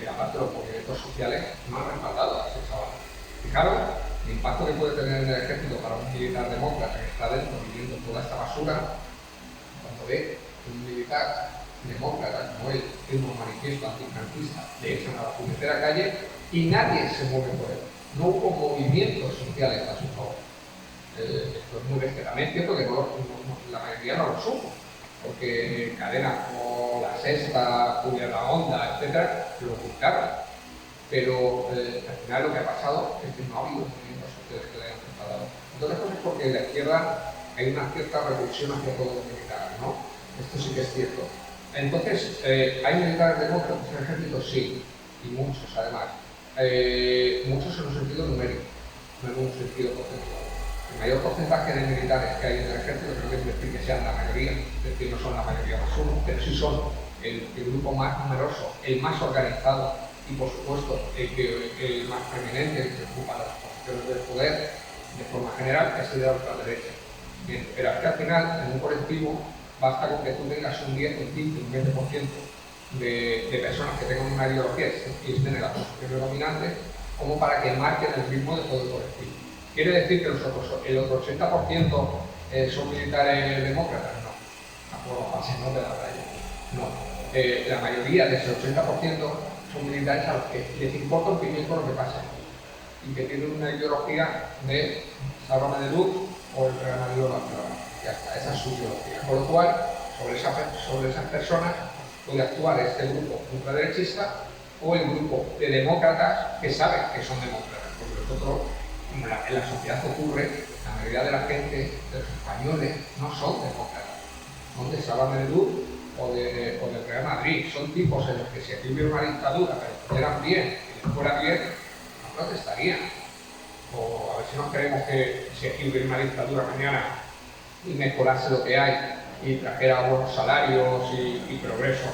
Y aparte los movimientos sociales no han respaldado a ese chaval. Fijaros el impacto que puede tener en el ejército para un militar demócrata que está dentro viviendo toda esta basura, cuando ve un militar demócrata como él, en un manifiesto antifranquista, le echan a la puñetera calle y nadie se mueve por él. No hubo movimientos sociales a su favor. Esto es muy bestia. También es cierto que la mayoría no lo supo, porque cadenas como La Sexta, Julia La Onda, etcétera, lo ocultaron. Pero al final lo que ha pasado es que no ha habido movimientos sociales que le hayan respaldado. Entonces, pues es porque en la izquierda hay una cierta repulsión hacia todos los militares, ¿no? Esto sí que es cierto. Entonces, ¿hay militares demócratas en el ejército? Sí, y muchos además. Muchos en un sentido numérico, no en un sentido porcentual. El mayor porcentaje de militares que hay en el ejército creo que es decir que sean la mayoría, es decir, no son la mayoría más uno, pero sí son el grupo más numeroso, el más organizado y, por supuesto, el más preeminente que ocupa las posiciones del poder de forma general es el de la ultraderecha. Bien, pero es que al final, en un colectivo, basta con que tú tengas un 10, un 15, un 20% de personas que tengan una ideología y estén en la posición dominante, como para que marquen el ritmo de todo el colectivo. ¿Quiere decir que el otro 80% son militares demócratas? No. Tampoco pasemos de la raya. No. La mayoría de ese 80% son militares a los que les importa un pimiento lo que pasa y que tienen una ideología de Sálvame de Luz o el Real Madrid o Barcelona. Ya está, esa es su ideología. Con lo cual, sobre esas personas puede actuar este grupo ultraderechista o el grupo de demócratas que saben que son demócratas, porque nosotros, en la sociedad ocurre, la mayoría de la gente, de los españoles, no son demócratas, son de Sálvame de Luz o del Real Madrid. Son tipos en los que si aquí hubiera una dictadura, pero estuvieran bien y les fuera bien, no protestarían. O a ver si nos creemos que si aquí hubiera una dictadura mañana y mejorase lo que hay y trajera buenos salarios y progreso,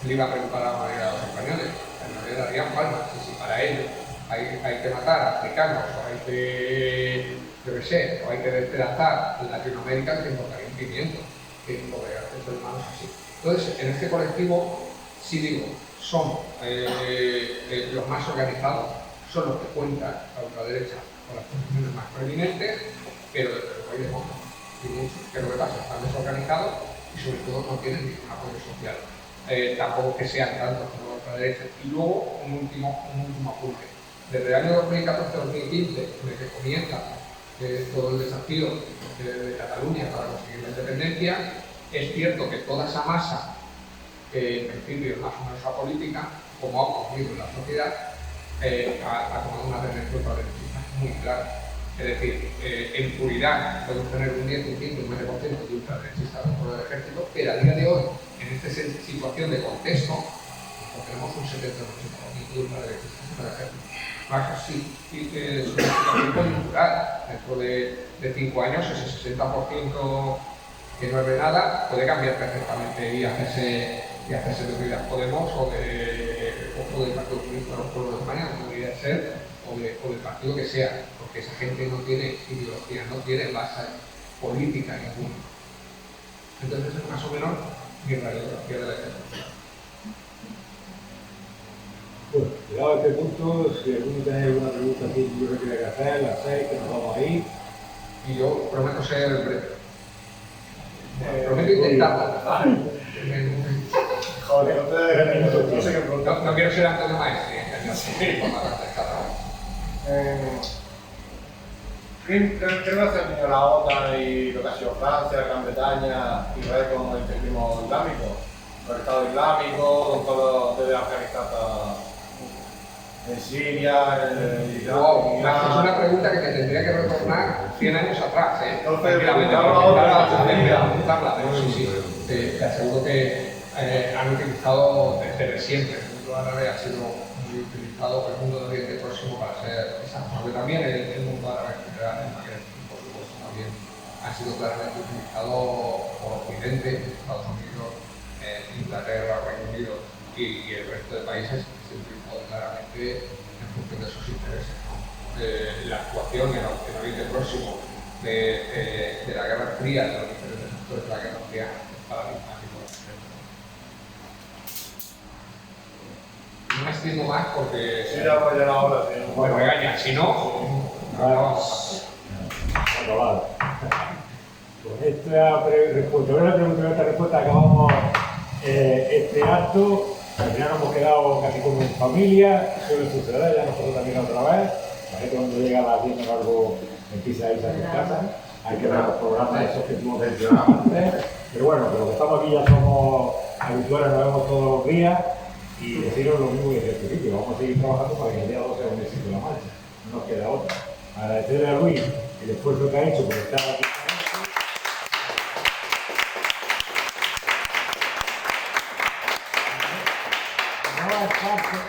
le iba a preocupar a la mayoría de los españoles. La mayoría darían palmas. Y si para ello hay que matar a africanos o hay que, yo qué sé, o hay que despedazar en Latinoamérica, que importaría un pimiento, que podría hacer ser humanos así. Entonces, en este colectivo, sí digo, son los más organizados, son los que cuentan la ultraderecha con las posiciones más preeminentes, pero desde luego hay demócratas. Y muchos, que lo que pasa, están desorganizados y sobre todo no tienen ningún apoyo social. Tampoco que sean tantos como la ultraderecha. Y luego, un último apunte. Desde el año 2014-2015, desde que comienza todo el desafío de Cataluña para conseguir la independencia, es cierto que toda esa masa, que en principio es más o menos apolítica, como ha ocurrido en la sociedad, ha tomado una tendencia ultraderechista muy clara. Es decir, en puridad podemos tener un 10, un 15, un 20% de ultraderechistas dentro del ejército, pero a día de hoy, en esta situación de contexto, pues tenemos un 70 o 80% de ultraderechistas dentro del ejército. Más así, es una situación coyuntural. Dentro de 5 años, ese 60% que no es de nada puede cambiar perfectamente y hacerse de Unidas Podemos o del Partido Comunista de los Pueblos de España, como debería ser, o del partido que sea, porque esa gente no tiene ideología, no tiene base política ninguna. Entonces es más o menos mi radiografía de la economía. Bueno, llegado a este punto, si alguno tiene alguna pregunta aquí que tiene que hacer, la hacéis, que nos vamos a ir. Y yo prometo ser breve. Prometo intentarlo. Joder, no sé qué preguntar. No quiero ser Antonio Maestri, Creo que ha tenido la OTAN y lo que ha sido Francia, Gran Bretaña, Israel con el terrorismo islámico, con el Estado Islámico, con todo desde Afganistán hasta en Siria, en Irak. Wow, es una pregunta que te tendría que retornar 100 años atrás, ¿eh? Entonces, Tranquilamente, preguntarla pero sí, te aseguro que han utilizado desde siempre. El mundo árabe ha sido muy utilizado por el mundo del Oriente Próximo para ser exacto, aunque también el mundo árabe en general, el Magreb, por supuesto, también ha sido claramente utilizado por Occidente, Estados Unidos, Inglaterra, Reino Unido y el resto de países, se ha utilizado claramente en función de sus intereses, ¿no? La actuación en el Oriente Próximo de la Guerra Fría, de los diferentes sectores de la Guerra Fría, es paradigmático. No me extiendo más porque Sí, ya voy a la hora. me regañan, si no, acabamos. Acabado. Con esta respuesta acabamos este acto. Al final nos hemos quedado casi como en familia, suele suceder, ya nosotros también otra vez. La gente cuando llega a las 10 o algo empieza a irse a sus casas. Hay que ver los programas esos que tuvimos mencionado antes. Pero bueno, que los que estamos aquí ya somos habituales, nos vemos todos los días. Y deciros lo mismo que desde el principio, vamos a seguir trabajando para que el día 12 sea un éxito la marcha, no nos queda otra. Agradecerle a Luis el esfuerzo que ha hecho por estar aquí. No es fácil.